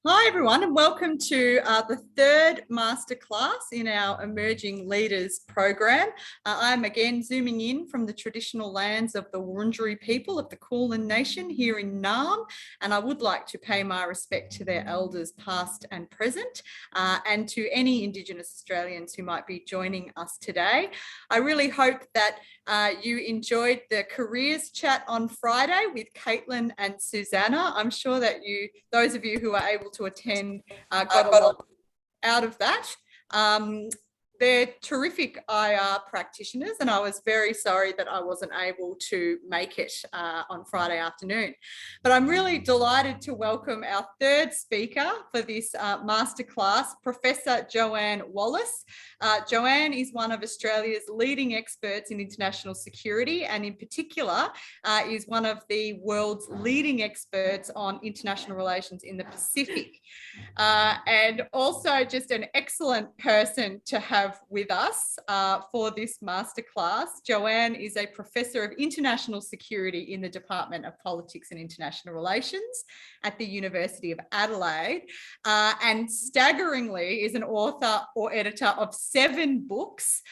Hi everyone, and welcome to the third masterclass in our Emerging Leaders program. I'm again zooming in from the traditional lands of the Wurundjeri people of the Kulin Nation here in Naarm, and I would like to pay my respect to their elders past and present, and to any Indigenous Australians who might be joining us today. I really hope that you enjoyed the careers chat on Friday with Caitlin and Susanna. I'm sure that those of you who are able to attend got a lot out of that. They're terrific IR practitioners, and I was very sorry that I wasn't able to make it on Friday afternoon. But I'm really delighted to welcome our third speaker for this masterclass, Professor Joanne Wallis. Joanne is one of Australia's leading experts in international security, and in particular is one of the world's leading experts on international relations in the Pacific. And also just an excellent person to have with us for this masterclass. Joanne is a Professor of International Security in the Department of Politics and International Relations at the University of Adelaide, and staggeringly is an author or editor of 7 books,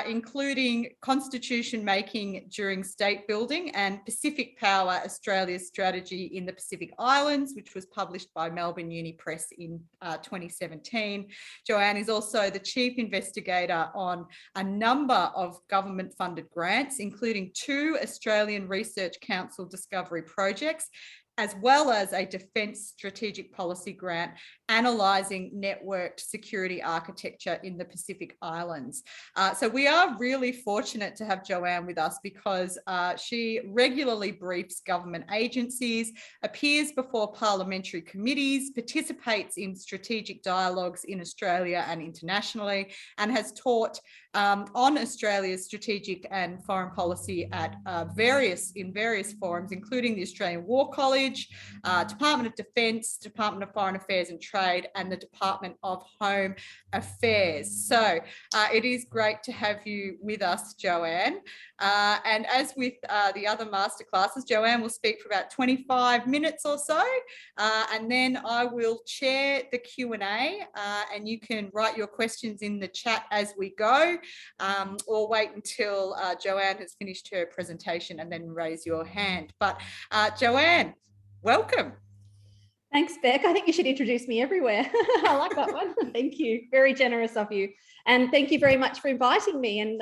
including Constitution Making During State Building and Pacific Power, Australia's Strategy in the Pacific Islands, which was published by Melbourne Uni Press in 2017. Joanne is also the Chief Investigator on a number of government-funded grants, including 2 Australian Research Council discovery projects, as well as a Defence Strategic Policy grant analysing networked security architecture in the Pacific Islands. So we are really fortunate to have Joanne with us because she regularly briefs government agencies, appears before parliamentary committees, participates in strategic dialogues in Australia and internationally, and has taught on Australia's strategic and foreign policy at various forums, including the Australian War College, Department of Defence, Department of Foreign Affairs and Trade, and the Department of Home Affairs. So it is great to have you with us, Joanne. And as with the other masterclasses, Joanne will speak for about 25 minutes or so, and then I will chair the Q&A, and you can write your questions in the chat as we go, or wait until Joanne has finished her presentation and then raise your hand. But Joanne, welcome. Thanks, Beck. I think you should introduce me everywhere. I like that one. Thank you. Very generous of you. And thank you very much for inviting me and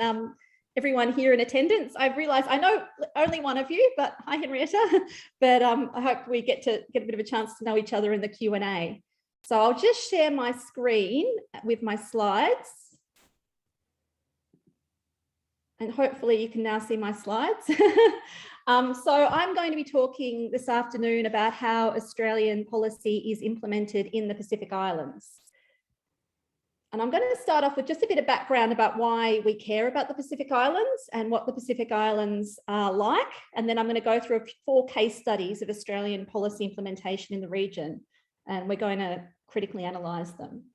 everyone here in attendance. I've realised I know only one of you, but hi, Henrietta. But I hope we get a bit of a chance to know each other in the Q&A. So I'll just share my screen with my slides. And hopefully you can now see my slides. So I'm going to be talking this afternoon about how Australian policy is implemented in the Pacific Islands. And I'm going to start off with just a bit of background about why we care about the Pacific Islands and what the Pacific Islands are like. And then I'm going to go through 4 case studies of Australian policy implementation in the region. And we're going to critically analyse them.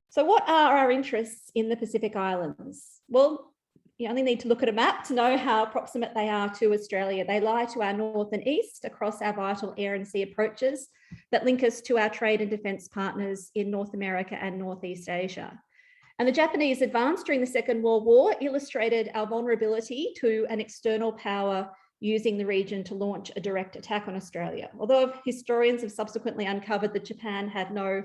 So what are our interests in the Pacific Islands? Well, you only need to look at a map to know how proximate they are to Australia. They lie to our north and east across our vital air and sea approaches that link us to our trade and defence partners in North America and Northeast Asia. And the Japanese advance during the Second World War illustrated our vulnerability to an external power using the region to launch a direct attack on Australia. Although historians have subsequently uncovered that Japan had no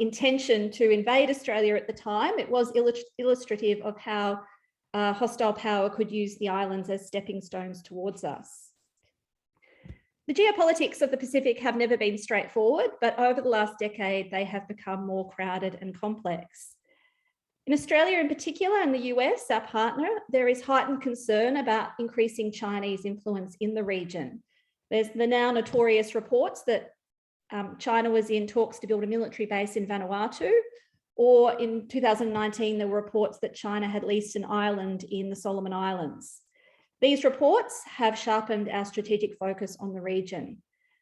intention to invade Australia at the time, it was illustrative of how hostile power could use the islands as stepping stones towards us. The geopolitics of the Pacific have never been straightforward, but over the last decade, they have become more crowded and complex. In Australia in particular, and the US, our partner, there is heightened concern about increasing Chinese influence in the region. There's the now notorious reports that China was in talks to build a military base in Vanuatu, or in 2019, there were reports that China had leased an island in the Solomon Islands. These reports have sharpened our strategic focus on the region.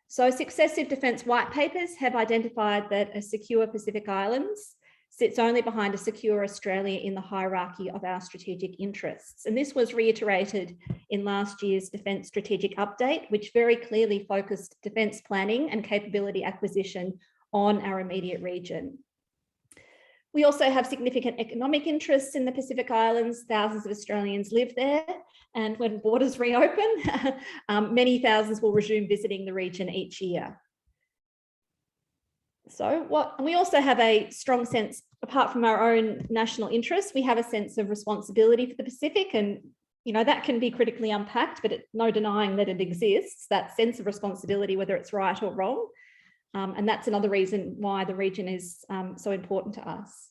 So successive defence white papers have identified that a secure Pacific Islands sits only behind a secure Australia in the hierarchy of our strategic interests. And this was reiterated in last year's Defence Strategic Update, which very clearly focused defence planning and capability acquisition on our immediate region. We also have significant economic interests in the Pacific Islands. Thousands of Australians live there, and when borders reopen, many thousands will resume visiting the region each year. And we also have a strong sense, apart from our own national interests, we have a sense of responsibility for the Pacific, and that can be critically unpacked, but it's no denying that it exists, that sense of responsibility, whether it's right or wrong. And that's another reason why the region is so important to us.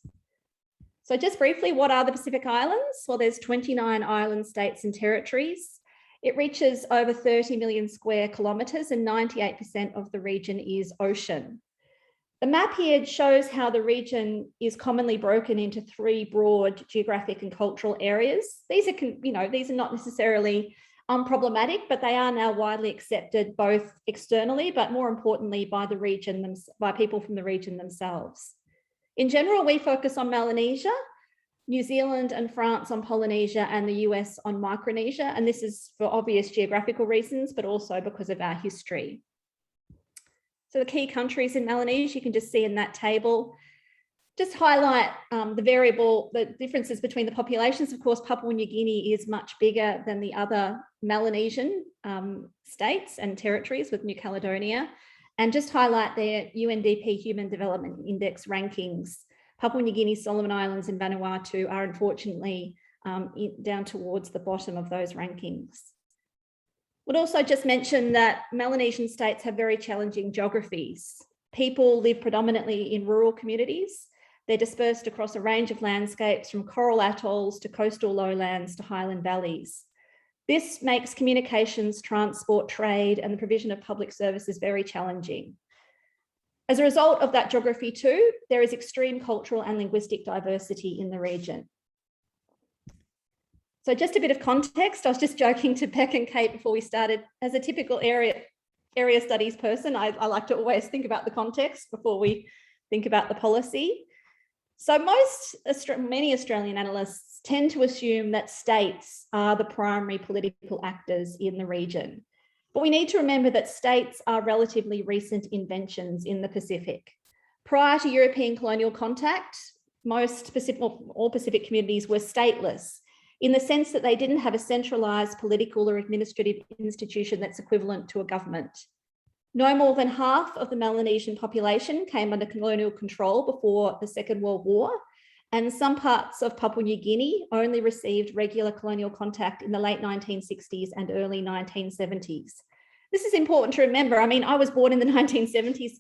So just briefly, what are the Pacific Islands? Well, there's 29 island states and territories. It reaches over 30 million square kilometres and 98% of the region is ocean. The map here shows how the region is commonly broken into three broad geographic and cultural areas. These are not necessarily unproblematic, but they are now widely accepted both externally, but more importantly by people from the region themselves. In general, we focus on Melanesia, New Zealand and France on Polynesia, and the US on Micronesia. And this is for obvious geographical reasons, but also because of our history. So the key countries in Melanesia, you can just see in that table, just highlight the differences between the populations. Of course, Papua New Guinea is much bigger than the other Melanesian states and territories with New Caledonia, and just highlight their UNDP Human Development Index rankings. Papua New Guinea, Solomon Islands and Vanuatu are unfortunately down towards the bottom of those rankings. Would also just mention that Melanesian states have very challenging geographies. People live predominantly in rural communities. They're dispersed across a range of landscapes from coral atolls to coastal lowlands to highland valleys. This makes communications, transport, trade, and the provision of public services very challenging. As a result of that geography too, there is extreme cultural and linguistic diversity in the region. So just a bit of context, I was just joking to Beck and Kate before we started, as a typical area studies person, I like to always think about the context before we think about the policy. So many Australian analysts tend to assume that states are the primary political actors in the region. But we need to remember that states are relatively recent inventions in the Pacific. Prior to European colonial contact, all Pacific communities were stateless, in the sense that they didn't have a centralised political or administrative institution that's equivalent to a government. No more than half of the Melanesian population came under colonial control before the Second World War, and some parts of Papua New Guinea only received regular colonial contact in the late 1960s and early 1970s. This is important to remember. I mean, I was born in the 1970s.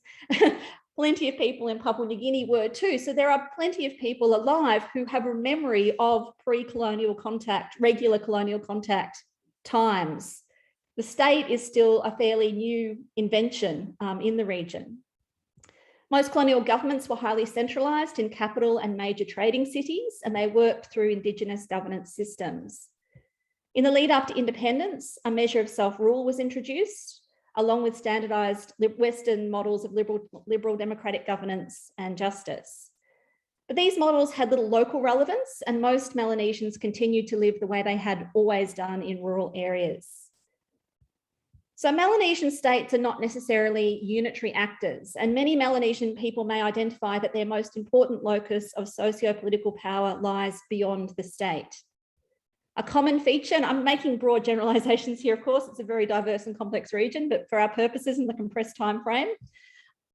Plenty of people in Papua New Guinea were too. So there are plenty of people alive who have a memory of pre-colonial contact, regular colonial contact times. The state is still a fairly new invention in the region. Most colonial governments were highly centralised in capital and major trading cities, and they worked through Indigenous governance systems. In the lead up to independence, a measure of self-rule was introduced, along with standardised Western models of liberal democratic governance and justice. But these models had little local relevance, and most Melanesians continued to live the way they had always done in rural areas. So Melanesian states are not necessarily unitary actors, and many Melanesian people may identify that their most important locus of socio-political power lies beyond the state. A common feature, and I'm making broad generalisations here, of course, it's a very diverse and complex region, but for our purposes in the compressed time frame,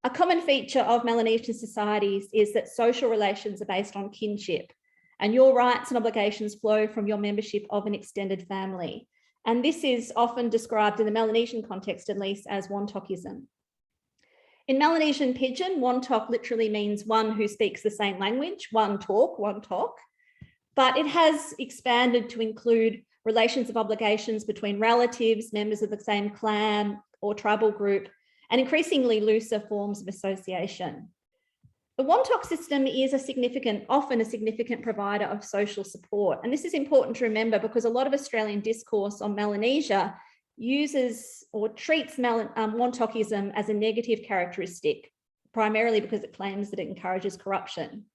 a common feature of Melanesian societies is that social relations are based on kinship, and your rights and obligations flow from your membership of an extended family. And this is often described in the Melanesian context, at least, as Wontokism. In Melanesian Pidgin, Wontok literally means one who speaks the same language, one talk. But it has expanded to include relations of obligations between relatives, members of the same clan or tribal group, and increasingly looser forms of association. The Wontok system is often a significant provider of social support. And this is important to remember because a lot of Australian discourse on Melanesia uses or treats Wontokism as a negative characteristic, primarily because it claims that it encourages corruption.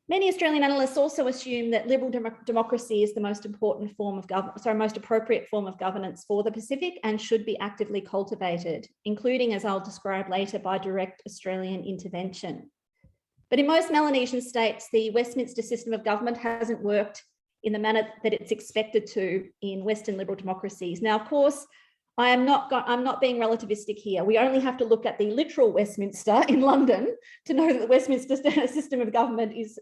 Many Australian analysts also assume that liberal democracy is the most important form of most appropriate form of governance for the Pacific and should be actively cultivated, including, as I'll describe later, by direct Australian intervention. But in most Melanesian states, the Westminster system of government hasn't worked in the manner that it's expected to in Western liberal democracies. Now, of course, I'm not being relativistic here. We only have to look at the literal Westminster in London to know that the Westminster system of government is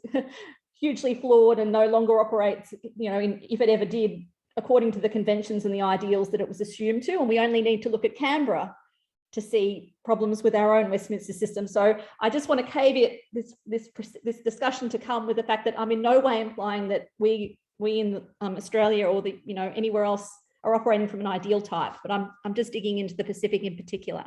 hugely flawed and no longer operates, if it ever did, according to the conventions and the ideals that it was assumed to. And we only need to look at Canberra to see problems with our own Westminster system. So I just want to caveat this discussion to come with the fact that I'm in no way implying that we in Australia or anywhere else are operating from an ideal type, but I'm just digging into the Pacific in particular.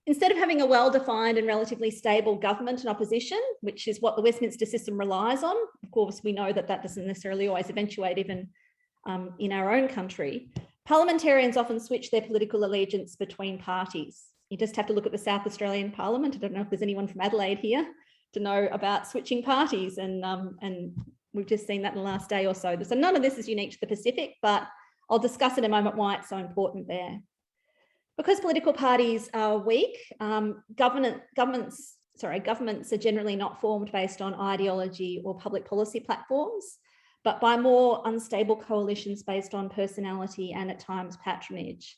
Instead of having a well-defined and relatively stable government and opposition, which is what the Westminster system relies on, of course, we know that that doesn't necessarily always eventuate even in our own country, parliamentarians often switch their political allegiance between parties. You just have to look at the South Australian Parliament. I don't know if there's anyone from Adelaide here to know about switching parties, and we've just seen that in the last day or so. So none of this is unique to the Pacific, but I'll discuss in a moment why it's so important there. Because political parties are weak, governments are generally not formed based on ideology or public policy platforms, but by more unstable coalitions based on personality and at times patronage.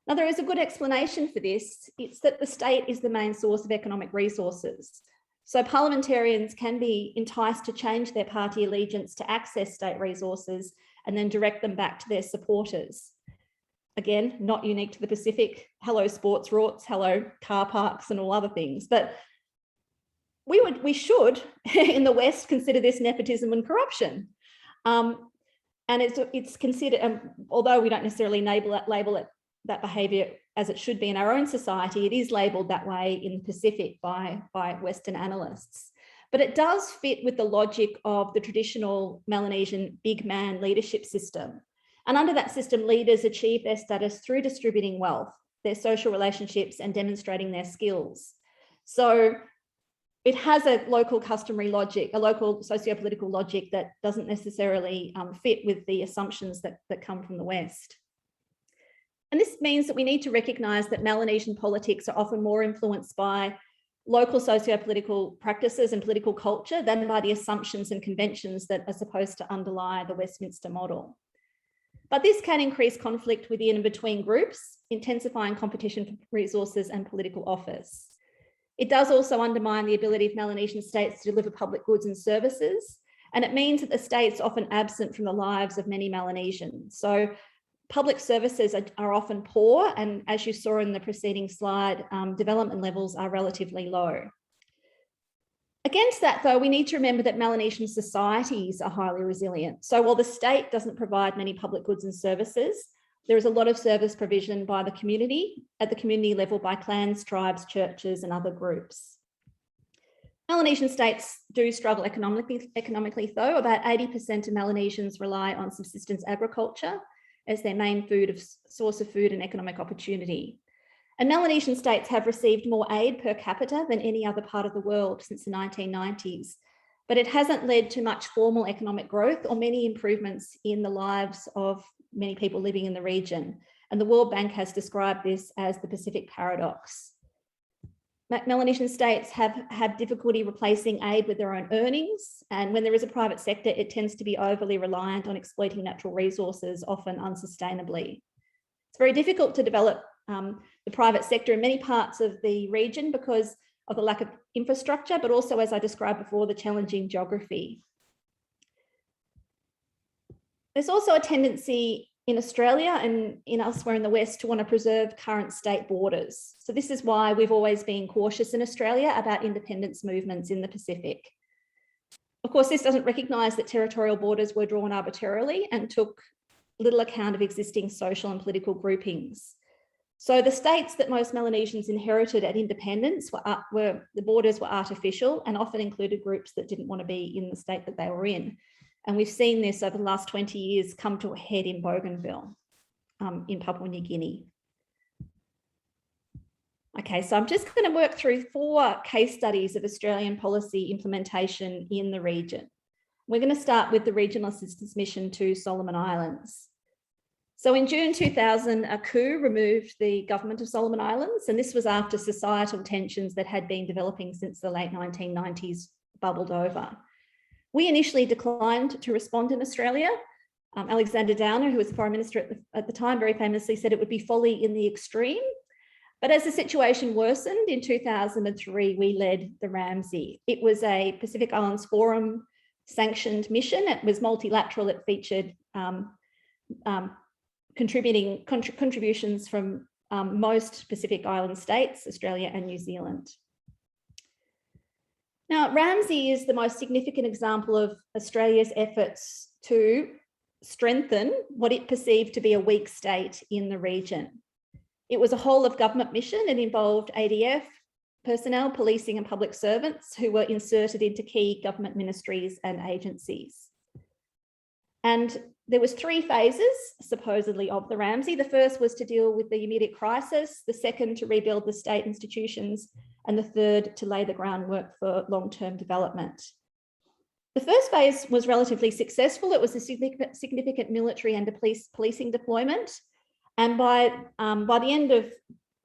Now, there is a good explanation for this. It's that the state is the main source of economic resources. So parliamentarians can be enticed to change their party allegiance to access state resources and then direct them back to their supporters. Again, not unique to the Pacific. Hello sports rorts, hello car parks and all other things. But we should in the West consider this nepotism and corruption. And it's considered, although we don't necessarily label it that behaviour as it should be in our own society, it is labelled that way in the Pacific by Western analysts. But it does fit with the logic of the traditional Melanesian big man leadership system. And under that system, leaders achieve their status through distributing wealth, their social relationships, and demonstrating their skills. So it has a local customary logic, a local socio-political logic that doesn't necessarily fit with the assumptions that come from the West. And this means that we need to recognise that Melanesian politics are often more influenced by local socio-political practices and political culture than by the assumptions and conventions that are supposed to underlie the Westminster model. But this can increase conflict within and between groups, intensifying competition for resources and political office. It does also undermine the ability of Melanesian states to deliver public goods and services, and it means that the state's often absent from the lives of many Melanesians. So public services are often poor, and as you saw in the preceding slide, development levels are relatively low. Against that, though, we need to remember that Melanesian societies are highly resilient. So while the state doesn't provide many public goods and services, there is a lot of service provision by the community, at the community level by clans, tribes, churches, and other groups. Melanesian states do struggle economically though. About 80% of Melanesians rely on subsistence agriculture as their main source of food and economic opportunity. And Melanesian states have received more aid per capita than any other part of the world since the 1990s, but it hasn't led to much formal economic growth or many improvements in the lives of many people living in the region. And the World Bank has described this as the Pacific paradox. Melanesian states have had difficulty replacing aid with their own earnings. And when there is a private sector, it tends to be overly reliant on exploiting natural resources, often unsustainably. It's very difficult to develop the private sector in many parts of the region because of the lack of infrastructure, but also, as I described before, the challenging geography. There's also a tendency in Australia and in elsewhere in the West to want to preserve current state borders. So this is why we've always been cautious in Australia about independence movements in the Pacific. Of course, this doesn't recognise that territorial borders were drawn arbitrarily and took little account of existing social and political groupings. So the states that most Melanesians inherited at independence the borders were artificial and often included groups that didn't want to be in the state that they were in. And we've seen this over the last 20 years come to a head in Bougainville in Papua New Guinea. Okay, so I'm just going to work through 4 case studies of Australian policy implementation in the region. We're going to start with the Regional Assistance Mission to Solomon Islands. So in June 2000, a coup removed the government of Solomon Islands, and this was after societal tensions that had been developing since the late 1990s bubbled over. We initially declined to respond in Australia. Alexander Downer, who was Foreign Minister at the time, very famously said it would be folly in the extreme. But as the situation worsened in 2003, we led the Ramsay. It was a Pacific Islands Forum sanctioned mission. It was multilateral. It featured contributions from most Pacific Island states, Australia and New Zealand. Now, Ramsay is the most significant example of Australia's efforts to strengthen what it perceived to be a weak state in the region. It was a whole of government mission. It involved ADF personnel, policing and public servants who were inserted into key government ministries and agencies. And there was 3 phases, supposedly, of the Ramsay. The first was to deal with the immediate crisis, the second to rebuild the state institutions, and the third to lay the groundwork for long-term development. The first phase was relatively successful. It was a significant military and policing deployment. And by the end of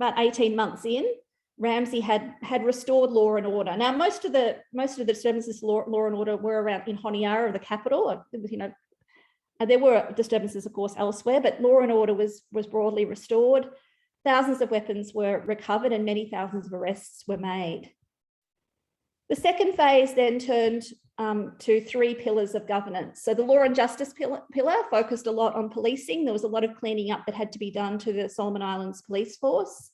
about 18 months in, Ramsay had restored law and order. Now, most of the disturbances law and order were around in Honiara, the capital. You know, there were disturbances, of course, elsewhere, but law and order was broadly restored. Thousands of weapons were recovered and many thousands of arrests were made. The second phase then turned to 3 pillars of governance. So the law and justice pillar focused a lot on policing. There was a lot of cleaning up that had to be done to the Solomon Islands police force.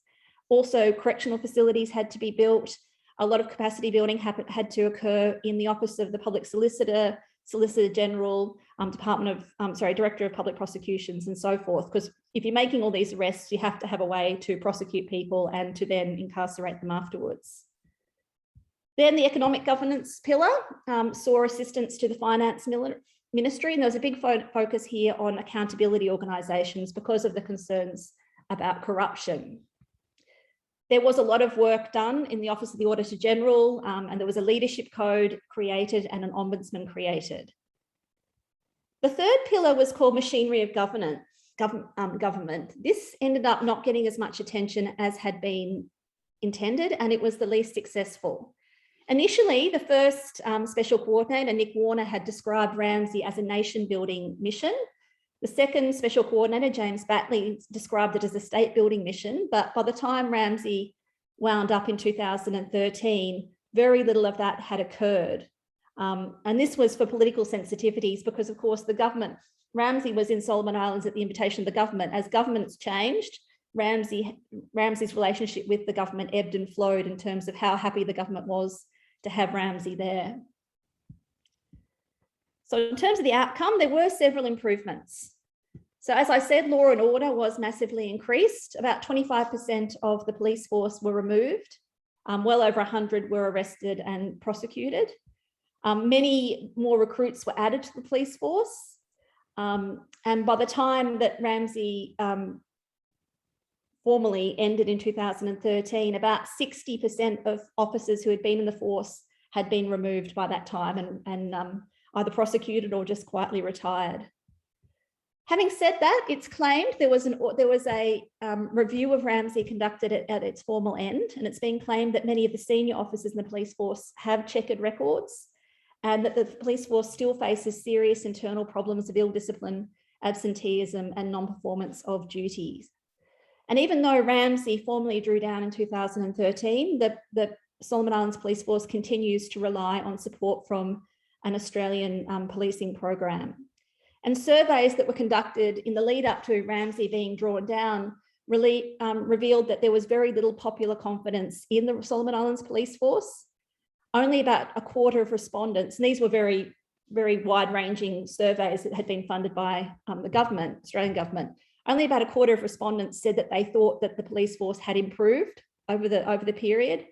Also, correctional facilities had to be built. A lot of capacity building had to occur in the office of the public solicitor, Solicitor General, Director of Public Prosecutions and so forth. Because if you're making all these arrests, you have to have a way to prosecute people and to then incarcerate them afterwards. Then the economic governance pillar saw assistance to the finance ministry, and there was a big focus here on accountability organisations because of the concerns about corruption. There was a lot of work done in the Office of the Auditor General, and there was a leadership code created and an ombudsman created. The third pillar was called machinery of government. This ended up not getting as much attention as had been intended, and it was the least successful. Initially, the first special coordinator, Nick Warner, had described Ramsay as a nation-building mission. The second special coordinator, James Batley, described it as a state-building mission, but by the time Ramsay wound up in 2013, very little of that had occurred. And this was for political sensitivities because, of course, the government, Ramsay was in Solomon Islands at the invitation of the government. As governments changed, Ramsay's relationship with the government ebbed and flowed in terms of how happy the government was to have Ramsay there. So in terms of the outcome, there were several improvements. So as I said, law and order was massively increased. About 25% of the police force were removed. Well over 100 were arrested and prosecuted. Many more recruits were added to the police force. And by the time that Ramsay formally ended in 2013, about 60% of officers who had been in the force had been removed by that time and either prosecuted or just quietly retired. Having said that, it's claimed there was a review of Ramsay conducted at its formal end, and it's been claimed that many of the senior officers in the police force have checkered records and that the police force still faces serious internal problems of ill discipline, absenteeism and non-performance of duties. And even though Ramsay formally drew down in 2013, the Solomon Islands Police Force continues to rely on support from an Australian policing program. And surveys that were conducted in the lead up to Ramsay being drawn down really revealed that there was very little popular confidence in the Solomon Islands Police Force. Only about a quarter of respondents, and these were very, very wide-ranging surveys that had been funded by the government, Australian government. Only about a quarter of respondents said that they thought that the police force had improved over the period.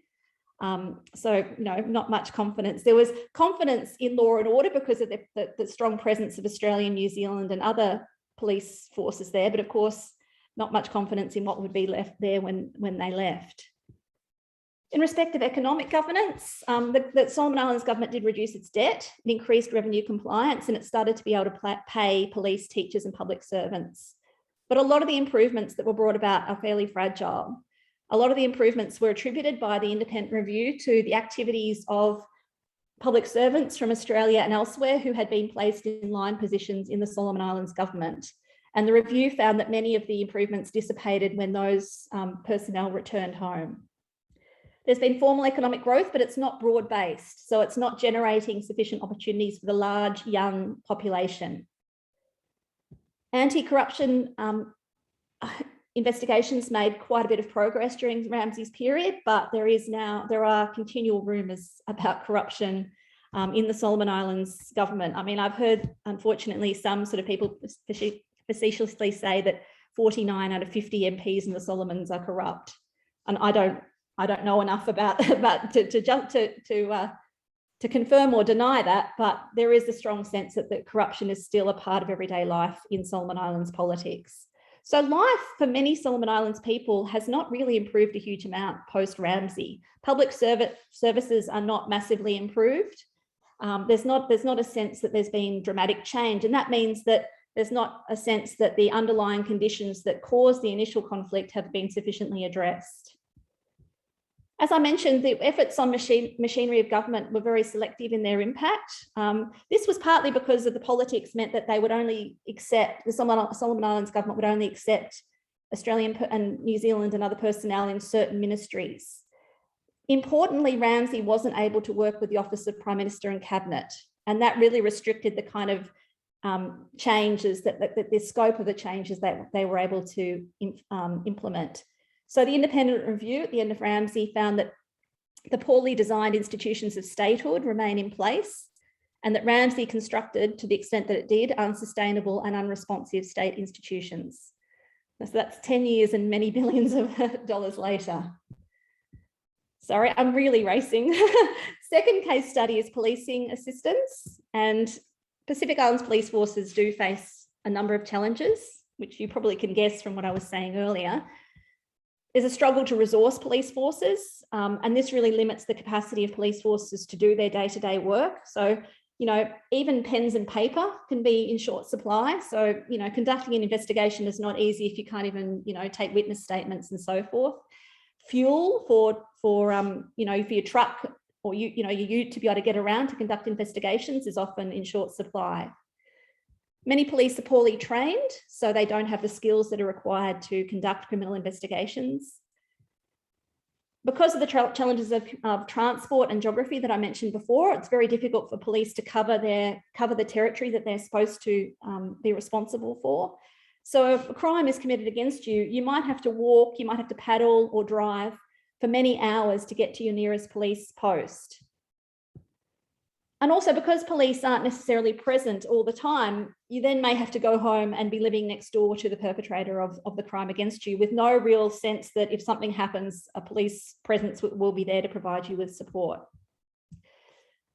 So, not much confidence. There was confidence in law and order because of the strong presence of Australia, New Zealand and other police forces there, but of course, not much confidence in what would be left there when they left. In respect of economic governance, the Solomon Islands government did reduce its debt, it increased revenue compliance, and it started to be able to pay police, teachers, and public servants. But a lot of the improvements that were brought about are fairly fragile. A lot of the improvements were attributed by the independent review to the activities of public servants from Australia and elsewhere who had been placed in line positions in the Solomon Islands government. And the review found that many of the improvements dissipated when those personnel returned home. There's been formal economic growth, but it's not broad-based. So it's not generating sufficient opportunities for the large young population. Anti-corruption investigations made quite a bit of progress during Ramsay's period, but there are continual rumours about corruption in the Solomon Islands government. I mean, I've heard, unfortunately, some sort of people facetiously say that 49 out of 50 MPs in the Solomons are corrupt, and I don't know enough about to confirm or deny that, but there is a strong sense that corruption is still a part of everyday life in Solomon Islands politics. So life for many Solomon Islands people has not really improved a huge amount post-Ramsay. Public services are not massively improved. There's not a sense that there's been dramatic change, and that means that there's not a sense that the underlying conditions that caused the initial conflict have been sufficiently addressed. As I mentioned, the efforts on machinery of government were very selective in their impact. This was partly because of the politics meant that they would only accept, the Solomon Islands government would only accept Australian and New Zealand and other personnel in certain ministries. Importantly, Ramsay wasn't able to work with the Office of Prime Minister and Cabinet, and that really restricted the kind of changes, the scope of the changes that they were able to implement. So the independent review at the end of Ramsay found that the poorly designed institutions of statehood remain in place, and that Ramsay constructed, to the extent that it did, unsustainable and unresponsive state institutions. So that's 10 years and many billions of dollars later. Sorry, I'm really racing. Second case study is policing assistance, and Pacific Islands police forces do face a number of challenges, which you probably can guess from what I was saying earlier. There's a struggle to resource police forces, and this really limits the capacity of police forces to do their day-to-day work. So, even pens and paper can be in short supply. So, conducting an investigation is not easy if you can't even, take witness statements and so forth. Fuel for your truck or your ute to be able to get around to conduct investigations is often in short supply. Many police are poorly trained, so they don't have the skills that are required to conduct criminal investigations. Because of the challenges of transport and geography that I mentioned before, it's very difficult for police to cover the territory that they're supposed to be responsible for. So if a crime is committed against you, you might have to walk, you might have to paddle or drive for many hours to get to your nearest police post. And also, because police aren't necessarily present all the time, you then may have to go home and be living next door to the perpetrator of the crime against you, with no real sense that if something happens, a police presence will be there to provide you with support.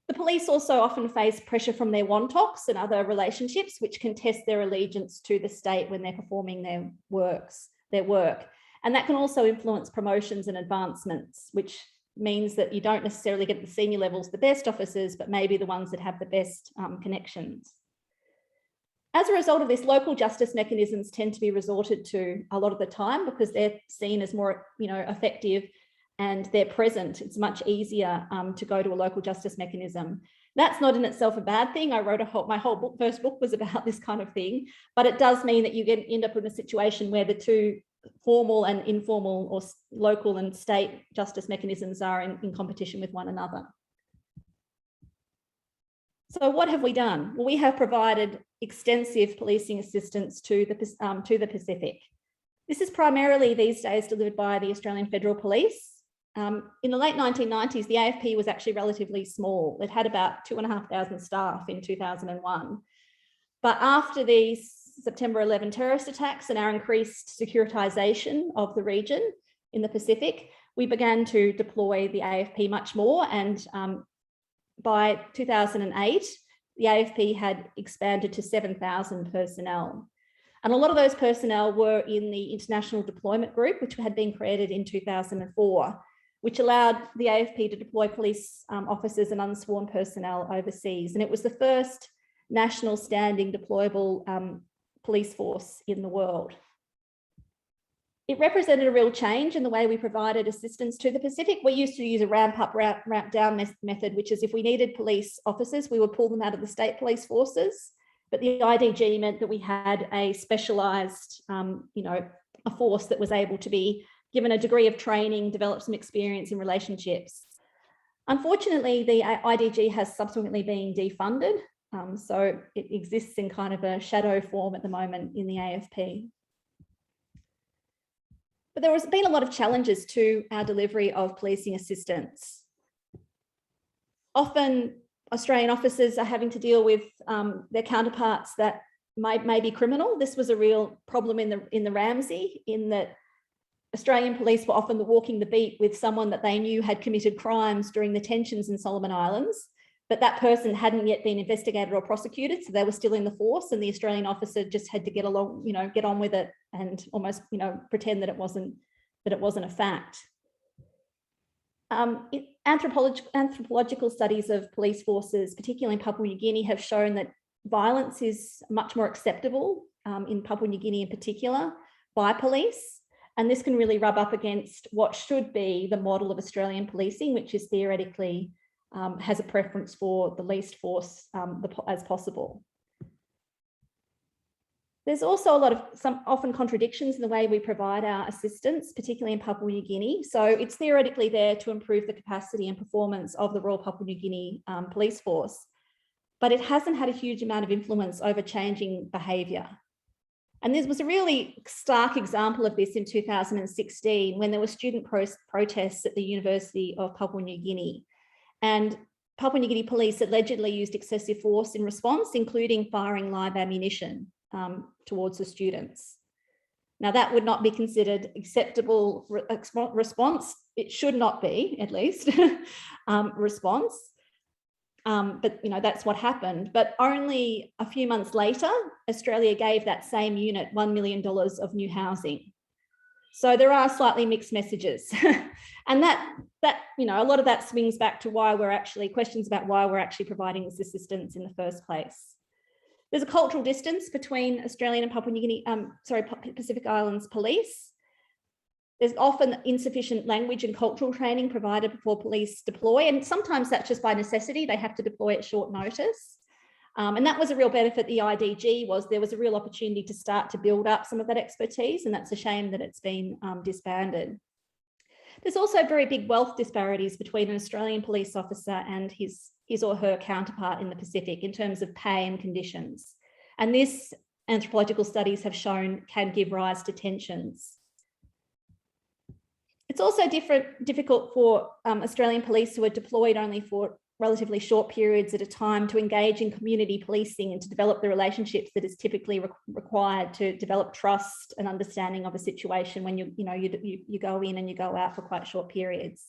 The police also often face pressure from their wantoks and other relationships, which can test their allegiance to the state when they're performing their work. And that can also influence promotions and advancements, which means that you don't necessarily get the senior levels, the best officers, but maybe the ones that have the best connections. As a result of this, local justice mechanisms tend to be resorted to a lot of the time because they're seen as more, effective, and they're present. It's much easier to go to a local justice mechanism. That's not in itself a bad thing. I wrote my whole first book was about this kind of thing, but it does mean that you end up in a situation where the two formal and informal or local and state justice mechanisms are in competition with one another. So what have we done? Well, we have provided extensive policing assistance to the Pacific. This is primarily these days delivered by the Australian Federal Police. In the late 1990s, the AFP was actually relatively small. It had about 2,500 staff in 2001. But after these September 11 terrorist attacks and our increased securitization of the region in the Pacific, we began to deploy the AFP much more. And by 2008, the AFP had expanded to 7,000 personnel. And a lot of those personnel were in the International Deployment Group, which had been created in 2004, which allowed the AFP to deploy police officers and unsworn personnel overseas. And it was the first national standing deployable police force in the world. It represented a real change in the way we provided assistance to the Pacific. We used to use a ramp up, ramp down method, which is if we needed police officers, we would pull them out of the state police forces. But the IDG meant that we had a specialised, a force that was able to be given a degree of training, develop some experience in relationships. Unfortunately, the IDG has subsequently been defunded. So it exists in kind of a shadow form at the moment in the AFP. But there has been a lot of challenges to our delivery of policing assistance. Often Australian officers are having to deal with their counterparts that may be criminal. This was a real problem in the Ramsay, in that Australian police were often walking the beat with someone that they knew had committed crimes during the tensions in Solomon Islands, but that person hadn't yet been investigated or prosecuted, so they were still in the force, and the Australian officer just had to get along, get on with it and almost, pretend that it wasn't a fact. Anthropological studies of police forces, particularly in Papua New Guinea, have shown that violence is much more acceptable in Papua New Guinea in particular by police. And this can really rub up against what should be the model of Australian policing, which is theoretically has a preference for the least force as possible. There's also some often contradictions in the way we provide our assistance, particularly in Papua New Guinea. So it's theoretically there to improve the capacity and performance of the Royal Papua New Guinea Police Force, but it hasn't had a huge amount of influence over changing behaviour. And there was a really stark example of this in 2016 when there were student protests at the University of Papua New Guinea. And Papua New Guinea police allegedly used excessive force in response, including firing live ammunition towards the students. Now, that would not be considered acceptable response. It should not be, at least, response. But that's what happened. But only a few months later, Australia gave that same unit $1 million of new housing. So there are slightly mixed messages. And that a lot of that swings back to questions about why we're actually providing this assistance in the first place. There's a cultural distance between Australian and Papua New Guinea, Pacific Islands police. There's often insufficient language and cultural training provided before police deploy, and sometimes that's just by necessity. They have to deploy at short notice. And that was a real benefit. The IDG there was a real opportunity to start to build up some of that expertise, and that's a shame that it's been disbanded. There's also very big wealth disparities between an Australian police officer and his or her counterpart in the Pacific in terms of pay and conditions. And this, anthropological studies have shown, can give rise to tensions. It's also difficult for Australian police who are deployed only for relatively short periods at a time to engage in community policing and to develop the relationships that is typically required to develop trust and understanding of a situation when you go in and you go out for quite short periods.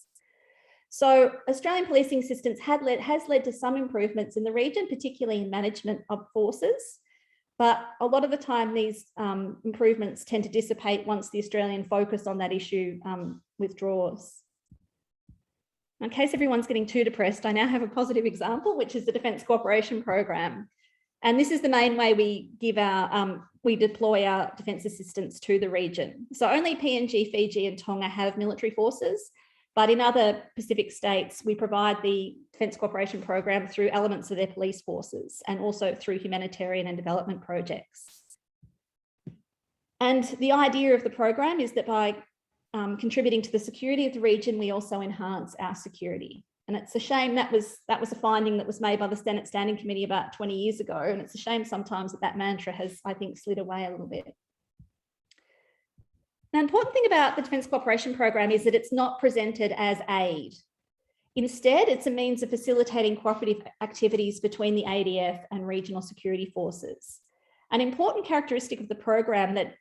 So Australian policing assistance has led to some improvements in the region, particularly in management of forces. But a lot of the time, these improvements tend to dissipate once the Australian focus on that issue withdraws. In case everyone's getting too depressed, I now have a positive example, which is the Defence Cooperation Program. And this is the main way we deploy our defence assistance to the region. So only PNG, Fiji and Tonga have military forces, but in other Pacific states, we provide the Defence Cooperation Program through elements of their police forces and also through humanitarian and development projects. And the idea of the program is that by contributing to the security of the region, we also enhance our security. And it's a shame that was a finding that was made by the Senate Standing Committee about 20 years ago. And it's a shame sometimes that mantra has, I think, slid away a little bit. The important thing about the Defence Cooperation Program is that it's not presented as aid. Instead, it's a means of facilitating cooperative activities between the ADF and regional security forces. An important characteristic of the program that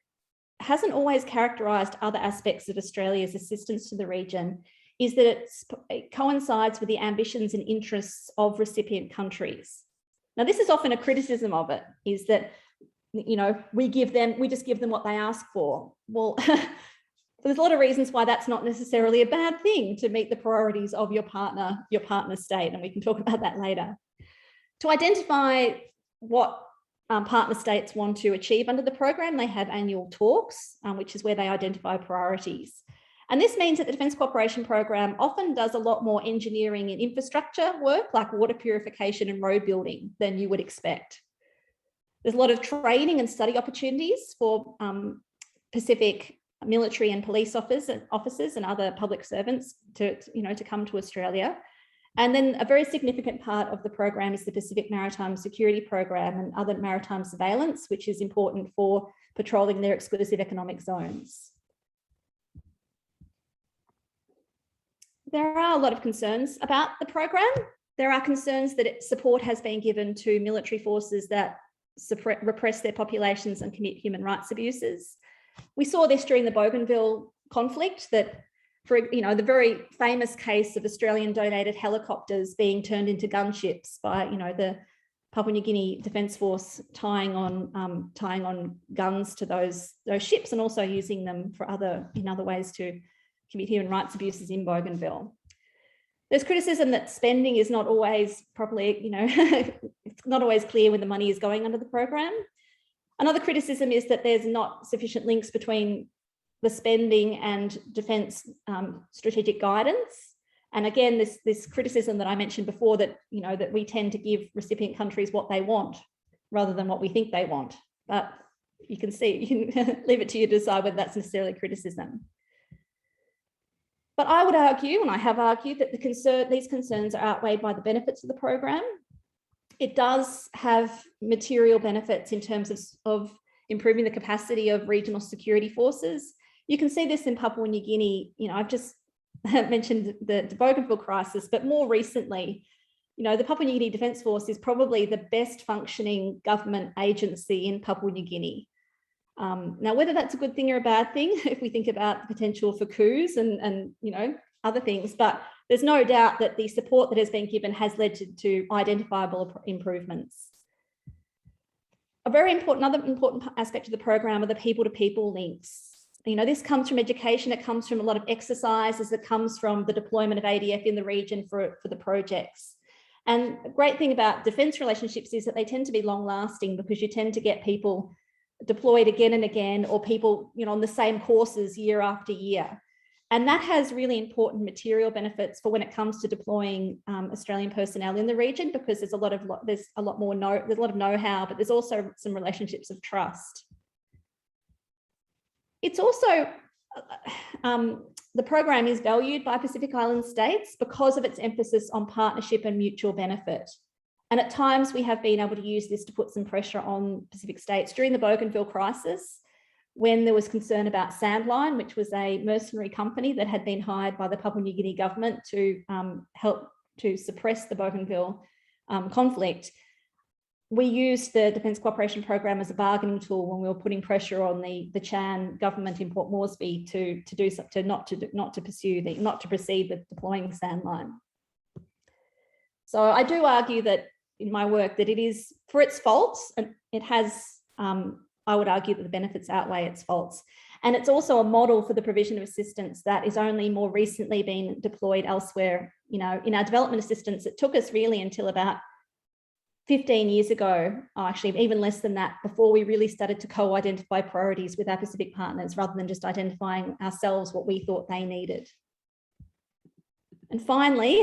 hasn't always characterised other aspects of Australia's assistance to the region is that it coincides with the ambitions and interests of recipient countries. Now, this is often a criticism of it, is that we just give them what they ask for. Well, there's a lot of reasons why that's not necessarily a bad thing, to meet the priorities of your partner state, and we can talk about that later. To identify what partner states want to achieve under the program, they have annual talks, which is where they identify priorities. And this means that the Defence Cooperation Program often does a lot more engineering and infrastructure work, like water purification and road building, than you would expect. There's a lot of training and study opportunities for Pacific military and police officers and other public servants to come to Australia. And then a very significant part of the program is the Pacific Maritime Security Program and other maritime surveillance, which is important for patrolling their exclusive economic zones. There are a lot of concerns about the program. There are concerns that support has been given to military forces that repress their populations and commit human rights abuses. We saw this during the Bougainville conflict, that for the very famous case of Australian donated helicopters being turned into gunships by the Papua New Guinea Defence Force tying on guns to those ships, and also using them for other ways to commit human rights abuses in Bougainville. There's criticism that spending is not always properly, it's not always clear where the money is going under the program. Another criticism is that there's not sufficient links between the spending and defence strategic guidance. And again, this criticism that I mentioned before, that that we tend to give recipient countries what they want rather than what we think they want. But you can leave it to you to decide whether that's necessarily criticism. But I would argue, and I have argued, that these concerns are outweighed by the benefits of the program. It does have material benefits in terms of improving the capacity of regional security forces. You can see this in Papua New Guinea. I've just mentioned the Bougainville crisis, but more recently, the Papua New Guinea Defence Force is probably the best functioning government agency in Papua New Guinea. Now, whether that's a good thing or a bad thing, if we think about the potential for coups and other things, but there's no doubt that the support that has been given has led to identifiable improvements. Another important aspect of the program are the people-to-people links. This comes from education, it comes from a lot of exercises, it comes from the deployment of ADF in the region for the projects. And a great thing about defence relationships is that they tend to be long-lasting, because you tend to get people deployed again and again, or people on the same courses year after year. And that has really important material benefits for when it comes to deploying Australian personnel in the region, because there's a lot of know-how, but there's also some relationships of trust. It's also, the program is valued by Pacific Island states because of its emphasis on partnership and mutual benefit. And at times we have been able to use this to put some pressure on Pacific states. During the Bougainville crisis, when there was concern about Sandline, which was a mercenary company that had been hired by the Papua New Guinea government to help to suppress the Bougainville conflict, we used the Defence Cooperation Program as a bargaining tool when we were putting pressure on the Chan government in Port Moresby not to proceed with deploying Sandline. So I do argue that in my work that it is, for its faults, and it has, I would argue that the benefits outweigh its faults. And it's also a model for the provision of assistance that is only more recently been deployed elsewhere. In our development assistance, it took us really until about 15 years ago, actually even less than that, before we really started to co-identify priorities with our Pacific partners, rather than just identifying ourselves what we thought they needed. And finally,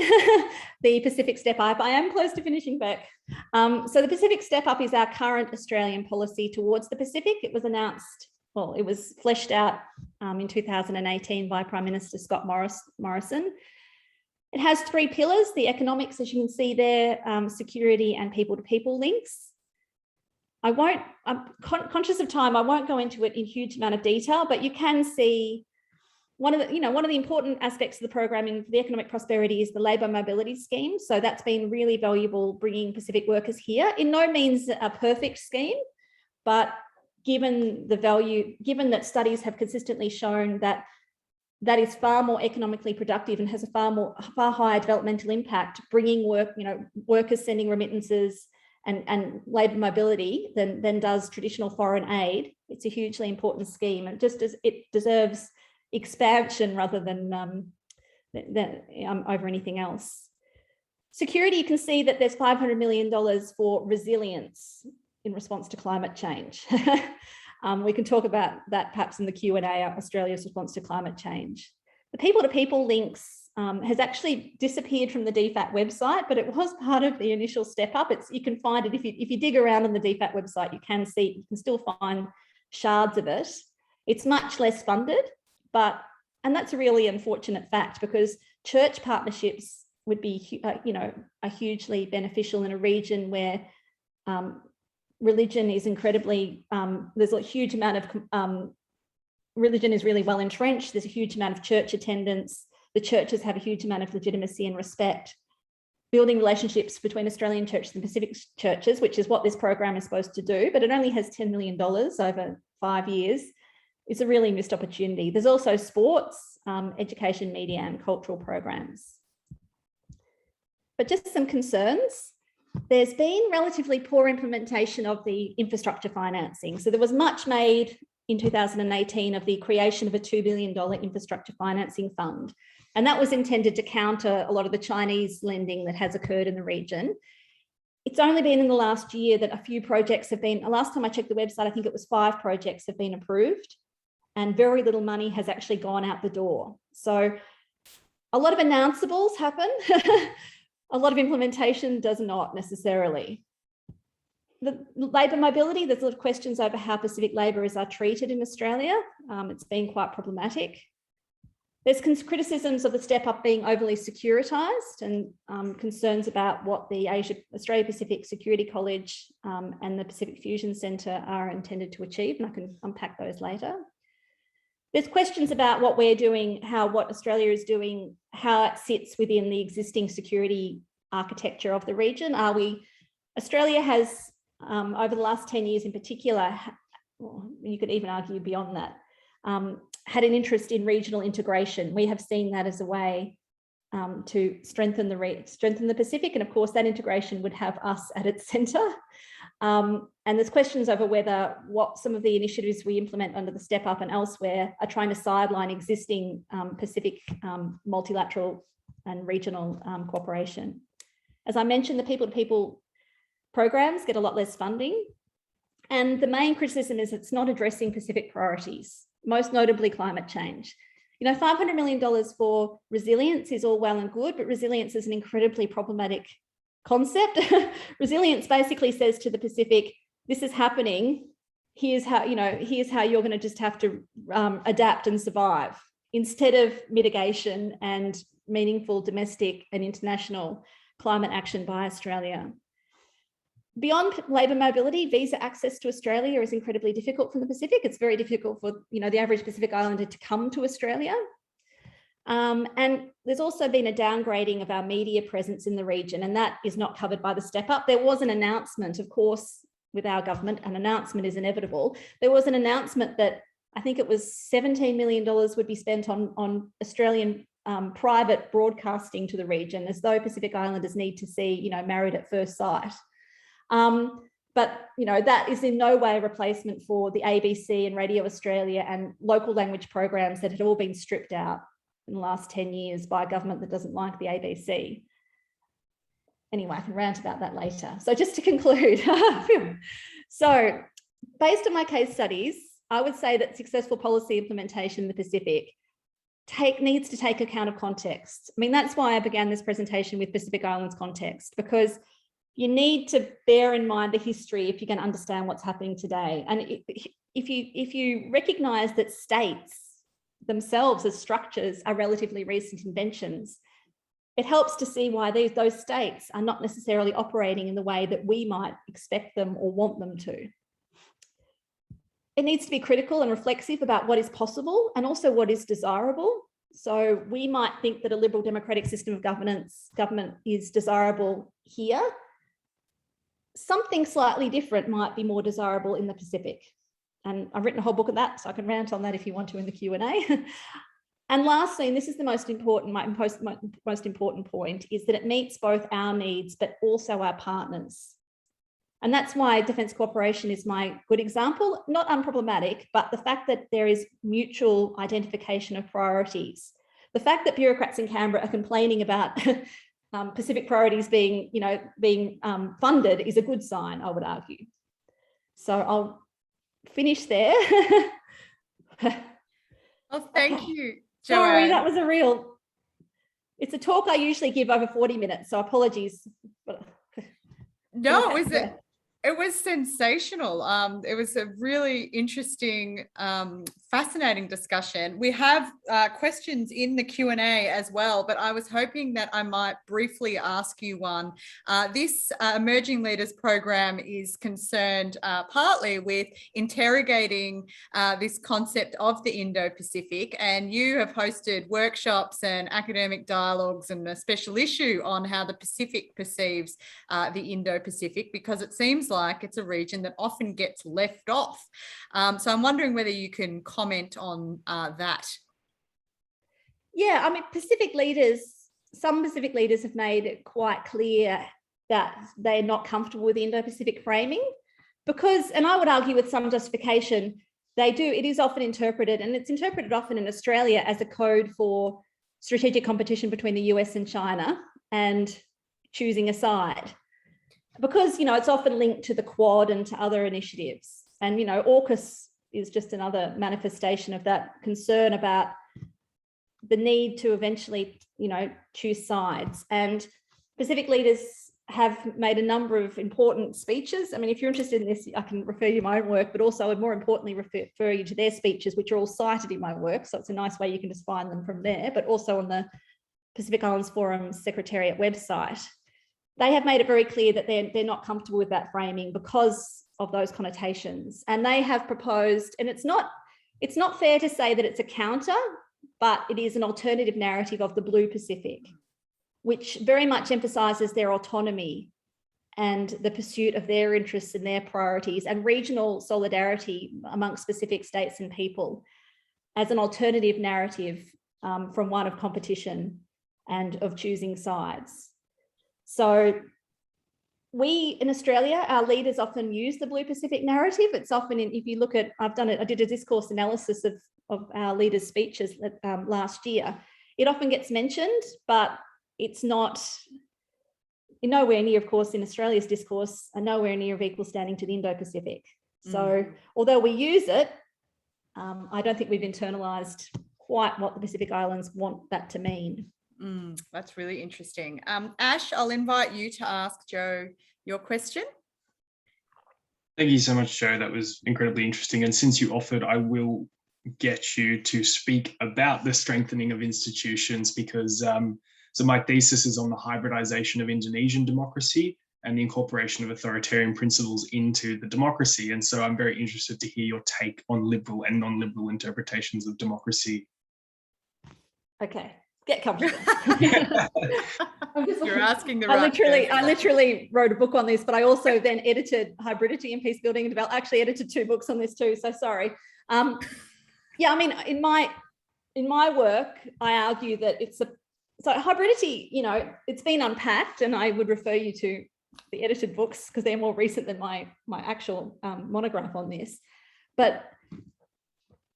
the Pacific Step Up. I am close to finishing, Beck. So the Pacific Step Up is our current Australian policy towards the Pacific. It was announced, well, it was fleshed out in 2018 by Prime Minister Scott Morrison. It has 3 pillars: the economics, as you can see there, security, and people-to-people links. I'm conscious of time, I won't go into it in huge amount of detail, but you can see one of the important aspects of the programming for the economic prosperity is the labour mobility scheme. So that's been really valuable, bringing Pacific workers here. In no means a perfect scheme, but given that studies have consistently shown that that is far more economically productive and has a far higher developmental impact, bringing workers sending remittances and labour mobility than does traditional foreign aid. It's a hugely important scheme, and just as it deserves expansion rather than over anything else. Security, you can see that there's $500 million for resilience in response to climate change. We can talk about that perhaps in the Q&A, Australia's response to climate change. The people-to-people links has actually disappeared from the DFAT website, but it was part of the initial step up. You can find it if you dig around on the DFAT website, you can still find shards of it. It's much less funded, and that's a really unfortunate fact, because church partnerships would be, are hugely beneficial in a region where religion is incredibly, there's a huge amount of, religion is really well entrenched. There's a huge amount of church attendance. The churches have a huge amount of legitimacy and respect. Building relationships between Australian churches and Pacific churches, which is what this program is supposed to do, but it only has $10 million over 5 years. It's a really missed opportunity. There's also sports, education, media, and cultural programs. But just some concerns. There's been relatively poor implementation of the infrastructure financing. So there was much made in 2018 of the creation of a $2 billion infrastructure financing fund. And that was intended to counter a lot of the Chinese lending that has occurred in the region. It's only been in the last year that a few projects have been, last time I checked the website, I think it was 5 projects have been approved, and very little money has actually gone out the door. So a lot of announceables happen. A lot of implementation does not necessarily. The labour mobility, there's a lot of questions over how Pacific labourers are treated in Australia. It's been quite problematic. There's criticisms of the step up being overly securitised, and concerns about what the Australia Pacific Security College and the Pacific Fusion Centre are intended to achieve, and I can unpack those later. There's questions about what we're doing, what Australia is doing, how it sits within the existing security architecture of the region. Australia has, over the last 10 years in particular, you could even argue beyond that, had an interest in regional integration. We have seen that as a way to strengthen the Pacific, and of course that integration would have us at its centre. And there's questions over whether what some of the initiatives we implement under the Step Up and elsewhere are trying to sideline existing Pacific multilateral and regional cooperation. As I mentioned, the people-to-people programs get a lot less funding. And the main criticism is it's not addressing Pacific priorities, most notably climate change. $500 million for resilience is all well and good, but resilience is an incredibly problematic concept. Resilience basically says to the Pacific, this is happening, here's how you're going to just have to adapt and survive, instead of mitigation and meaningful domestic and international climate action by Australia. Beyond labour mobility, visa access to Australia is incredibly difficult from the Pacific. It's very difficult for the average Pacific Islander to come to Australia. And there's also been a downgrading of our media presence in the region, and that is not covered by the Step Up. There was an announcement, of course, with our government, an announcement is inevitable. There was an announcement that I think it was $17 million would be spent on Australian private broadcasting to the region, as though Pacific Islanders need to see, Married at First Sight. But that is in no way a replacement for the ABC and Radio Australia and local language programs that had all been stripped out in the last 10 years by a government that doesn't like the ABC. Anyway, I can rant about that later. So just to conclude, so based on my case studies, I would say that successful policy implementation in the Pacific needs to take account of context. I mean, that's why I began this presentation with Pacific Islands context, because you need to bear in mind the history if you're going to understand what's happening today. And if you recognise that states themselves as structures are relatively recent inventions, it helps to see why those states are not necessarily operating in the way that we might expect them or want them to. It needs to be critical and reflexive about what is possible and also what is desirable. So we might think that a liberal democratic system of government is desirable here. Something slightly different might be more desirable in the Pacific. And I've written a whole book of that, so I can rant on that if you want to in the Q&A. And lastly, and this is the most important point, is that it meets both our needs, but also our partners. And that's why defence cooperation is my good example, not unproblematic, but the fact that there is mutual identification of priorities. The fact that bureaucrats in Canberra are complaining about Pacific priorities being funded is a good sign, I would argue. So I'll finish there. Oh, thank you, Joanne. Sorry, that was it's a talk I usually give over 40 minutes, so apologies. No, it was sensational. It was a really interesting, fascinating discussion. We have questions in the Q&A as well, but I was hoping that I might briefly ask you one. This Emerging Leaders program is concerned partly with interrogating this concept of the Indo-Pacific, and you have hosted workshops and academic dialogues and a special issue on how the Pacific perceives the Indo-Pacific, because it seems like it's a region that often gets left off. So I'm wondering whether you can comment on that. Yeah, I mean, some Pacific leaders have made it quite clear that they're not comfortable with the Indo-Pacific framing because, and I would argue with some justification, it is often interpreted, and it's interpreted often in Australia as a code for strategic competition between the US and China and choosing a side. Because, it's often linked to the Quad and to other initiatives. And, AUKUS is just another manifestation of that concern about the need to eventually, choose sides. And Pacific leaders have made a number of important speeches. I mean, if you're interested in this, I can refer you to my own work, but also I'd more importantly refer you to their speeches, which are all cited in my work. So it's a nice way you can just find them from there, but also on the Pacific Islands Forum Secretariat website. They have made it very clear that they're not comfortable with that framing because of those connotations. And they have proposed, and it's not fair to say that it's a counter, but it is an alternative narrative of the Blue Pacific, which very much emphasises their autonomy and the pursuit of their interests and their priorities and regional solidarity amongst specific states and people as an alternative narrative from one of competition and of choosing sides. So we in Australia, our leaders often use the Blue Pacific narrative. It's often if you look at, I did a discourse analysis of our leaders' speeches last year. It often gets mentioned, but it's not nowhere near, of course, in Australia's discourse, and nowhere near of equal standing to the Indo-Pacific. So although we use it, I don't think we've internalised quite what the Pacific Islands want that to mean. That's really interesting. Ash, I'll invite you to ask Jo your question. Thank you so much, Jo. That was incredibly interesting. And since you offered, I will get you to speak about the strengthening of institutions because so my thesis is on the hybridization of Indonesian democracy and the incorporation of authoritarian principles into the democracy. And so I'm very interested to hear your take on liberal and non-liberal interpretations of democracy. Okay. Get comfortable. You're asking the I right literally wrote a book on this, but I also then edited Hybridity and Peace Building and Development. Actually edited 2 books on this too, so sorry. Yeah, I mean, in my work, I argue that so hybridity, it's been unpacked, and I would refer you to the edited books because they're more recent than my actual monograph on this. But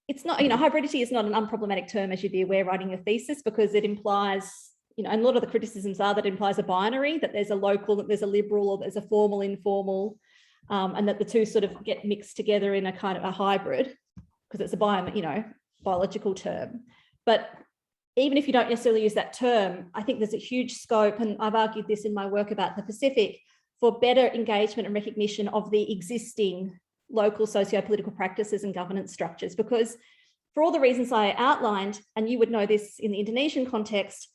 it's not, hybridity is not an unproblematic term, as you'd be aware, writing a thesis, because it implies, and a lot of the criticisms are that it implies a binary, that there's a local, that there's a liberal, or there's a formal, informal, and that the two sort of get mixed together in a kind of a hybrid, because it's a biological term. But even if you don't necessarily use that term, I think there's a huge scope, and I've argued this in my work about the Pacific, for better engagement and recognition of the existing local socio-political practices and governance structures, because for all the reasons I outlined, and you would know this in the Indonesian context,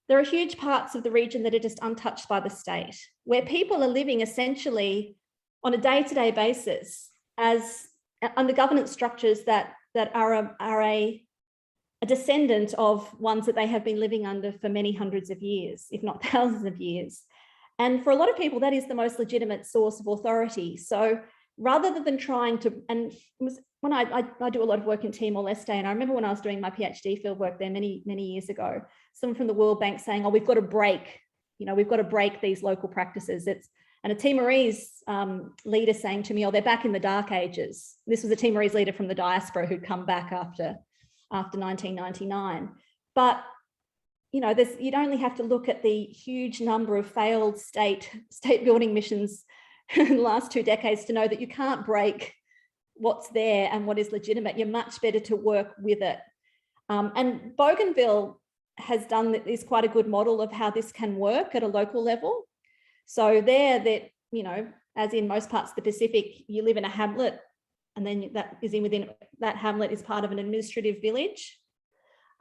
there are huge parts of the region that are just untouched by the state, where people are living essentially on a day-to-day basis as under governance structures that are a descendant of ones that they have been living under for many hundreds of years, if not thousands of years. And for a lot of people, that is the most legitimate source of authority. So rather than trying to, and when I do a lot of work in Timor-Leste, and I remember when I was doing my PhD field work there many, many years ago, someone from the World Bank saying, oh, we've got to break these local practices. And a Timorese leader saying to me, oh, they're back in the dark ages. This was a Timorese leader from the diaspora who'd come back after 1999. But, you know, you'd only have to look at the huge number of failed state building missions in the last 2 decades to know that you can't break what's there and what is legitimate. You're much better to work with it. And Bougainville is quite a good model of how this can work at a local level. So there, that, you know, as in most parts of the Pacific, you live in a hamlet, and then within that hamlet is part of an administrative village.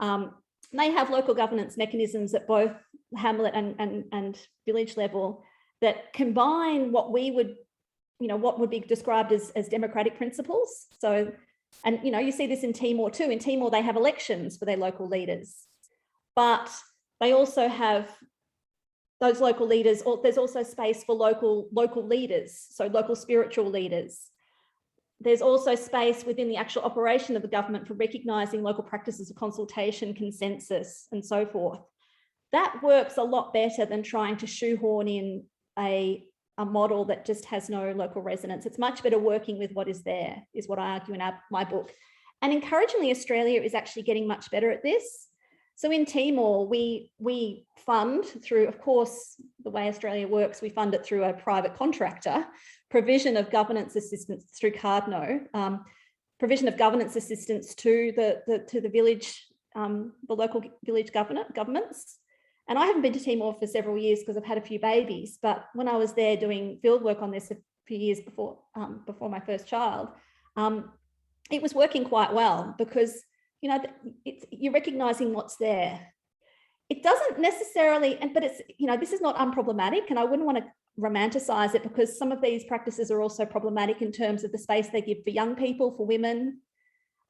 They have local governance mechanisms at both hamlet and village level that combine what would be described as democratic principles. So, and you know, you see this in Timor too. In Timor, they have elections for their local leaders, but they also have those local leaders, or there's also space for local leaders, so local spiritual leaders. There's also space within the actual operation of the government for recognising local practices of consultation, consensus, and so forth. That works a lot better than trying to shoehorn in a model that just has no local resonance. It's much better working with what is there, is what I argue in my book. And encouragingly, Australia is actually getting much better at this. So in Timor, we fund through, of course, the way Australia works, we fund it through a private contractor, provision of governance assistance through Cardno, provision of governance assistance to the village, the local village governments. And I haven't been to Timor for several years because I've had a few babies, but when I was there doing field work on this a few years before my first child, it was working quite well because, you know, you're recognising what's there. It doesn't necessarily, but it's, you know, this is not unproblematic, and I wouldn't want to romanticize it because some of these practices are also problematic in terms of the space they give for young people, for women.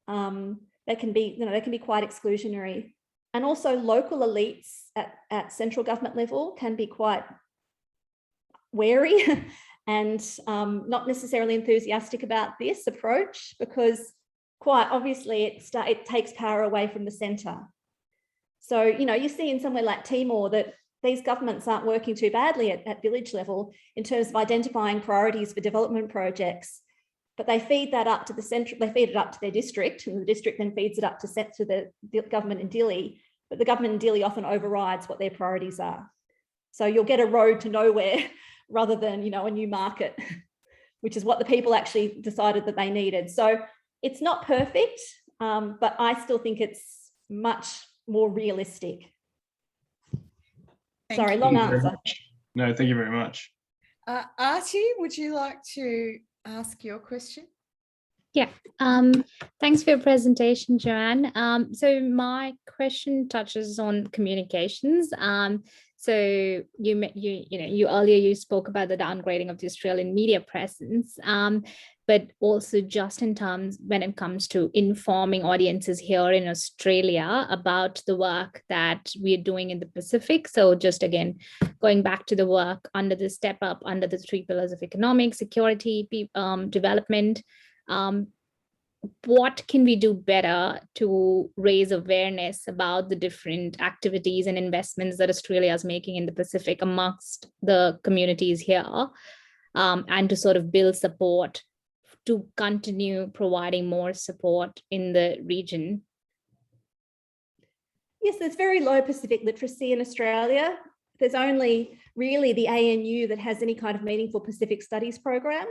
They can be quite exclusionary. And also local elites at central government level can be quite wary and not necessarily enthusiastic about this approach because quite obviously it takes power away from the centre. So, you know, you see in somewhere like Timor that these governments aren't working too badly at village level in terms of identifying priorities for development projects, but they feed that up to the central, they feed it up to their district, and the district then feeds it up to the government in Dili, but the government in Dili often overrides what their priorities are. So you'll get a road to nowhere rather than, you know, a new market, which is what the people actually decided that they needed. So it's not perfect, but I still think it's much more realistic. Sorry, long answer. No, thank you very much. Archie, would you like to ask your question? Yeah, thanks for your presentation, Joanne. So my question touches on communications. So you earlier spoke about the downgrading of the Australian media presence, but also just in terms when it comes to informing audiences here in Australia about the work that we're doing in the Pacific. So just again, going back to the work under the step up under the 3 pillars of economic security, development. What can we do better to raise awareness about the different activities and investments that Australia is making in the Pacific amongst the communities here, and to sort of build support to continue providing more support in the region? Yes, there's very low Pacific literacy in Australia. There's only really the ANU that has any kind of meaningful Pacific studies program.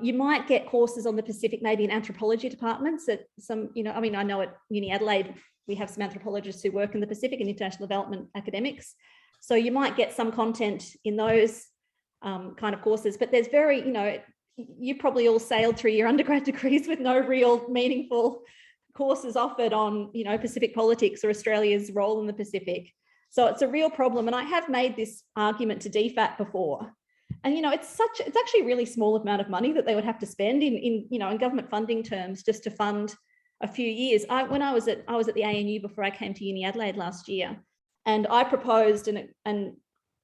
You might get courses on the Pacific, maybe in anthropology departments at some, you know, I mean, I know at Uni Adelaide, we have some anthropologists who work in the Pacific and international development academics. So you might get some content in those kind of courses, but there's very, you know, you probably all sailed through your undergrad degrees with no real meaningful courses offered on, you know, Pacific politics or Australia's role in the Pacific. So it's a real problem. And I have made this argument to DFAT before. And, you know, it's actually a really small amount of money that they would have to spend in government funding terms just to fund a few years. When I was at the ANU before I came to Uni Adelaide last year, and I proposed and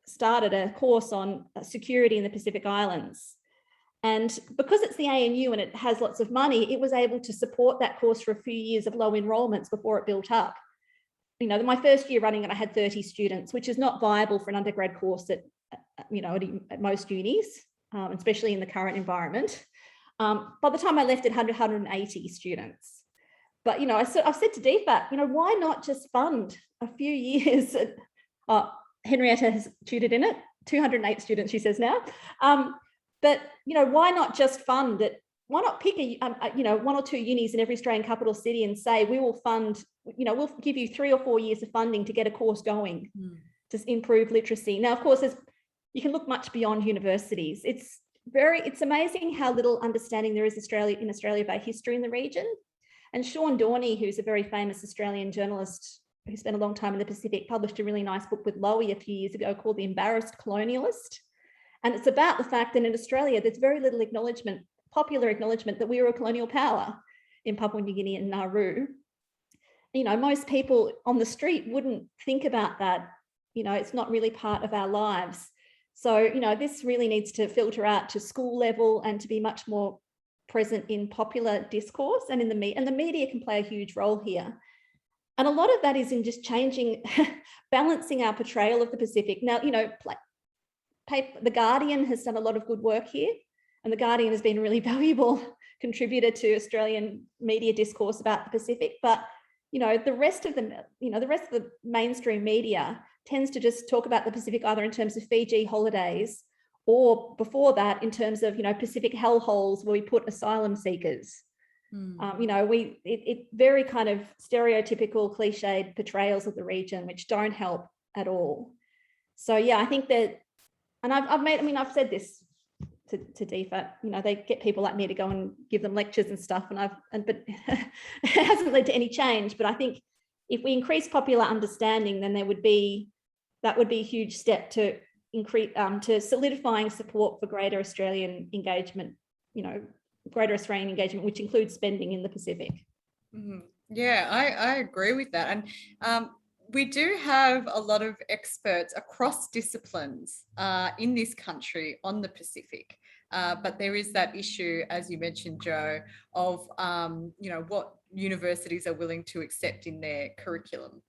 started a course on security in the Pacific Islands. And because it's the ANU and it has lots of money, it was able to support that course for a few years of low enrollments before it built up. You know, my first year running it, I had 30 students, which is not viable for an undergrad course at at most unis, especially in the current environment. By the time I left, it had 180 students. But, I've said to DFAT, why not just fund a few years? Henrietta has tutored in it, 208 students, she says now. But, why not just fund it? Why not pick one or two unis in every Australian capital city and say, we will fund, we'll give you 3 or 4 years of funding to get a course going to improve literacy. Now, of course, you can look much beyond universities. It's amazing how little understanding there is in Australia about history in the region. And Sean Dorney, who's a very famous Australian journalist who spent a long time in the Pacific, published a really nice book with Lowy a few years ago called The Embarrassed Colonialist. And it's about the fact that in Australia, there's very little popular acknowledgement that we were a colonial power in Papua New Guinea and Nauru. Most people on the street wouldn't think about that. It's not really part of our lives. So, this really needs to filter out to school level and to be much more present in popular discourse and in the media. And the media can play a huge role here. And a lot of that is in just changing, balancing our portrayal of the Pacific. Now, The Guardian has done a lot of good work here, and The Guardian has been a really valuable contributor to Australian media discourse about the Pacific. But, the rest of the mainstream media tends to just talk about the Pacific either in terms of Fiji holidays or before that in terms of, Pacific hellholes where we put asylum seekers. It very kind of stereotypical cliched portrayals of the region, which don't help at all. So yeah, I think that, and I've said this to DFAT, they get people like me to go and give them lectures and stuff, but it hasn't led to any change. But I think if we increase popular understanding, then that would be a huge step to increase to solidifying support for greater Australian engagement, which includes spending in the Pacific. Yeah, I agree with that. And we do have a lot of experts across disciplines in this country on the Pacific. But there is that issue, as you mentioned, Joe, of, what universities are willing to accept in their curriculum.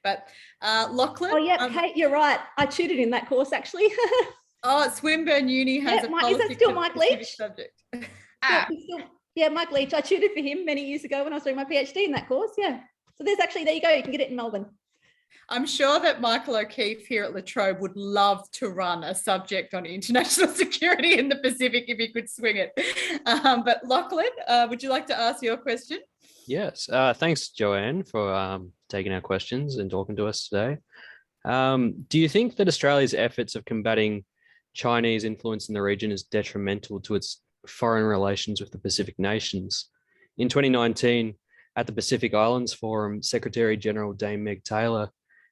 But Lachlan. Oh yeah, Kate, you're right. I tutored in that course actually. Swinburne Uni has a politics is that still Mike Leach? subject. Yeah, Mike Leach. I tutored for him many years ago when I was doing my PhD in that course. Yeah. So there you go. You can get it in Melbourne. I'm sure that Michael O'Keefe here at La Trobe would love to run a subject on international security in the Pacific if he could swing it. But Lachlan, would you like to ask your question? Yes. Thanks, Joanne, for taking our questions and talking to us today. Do you think that Australia's efforts of combating Chinese influence in the region is detrimental to its foreign relations with the Pacific nations? In 2019, at the Pacific Islands Forum, Secretary General Dame Meg Taylor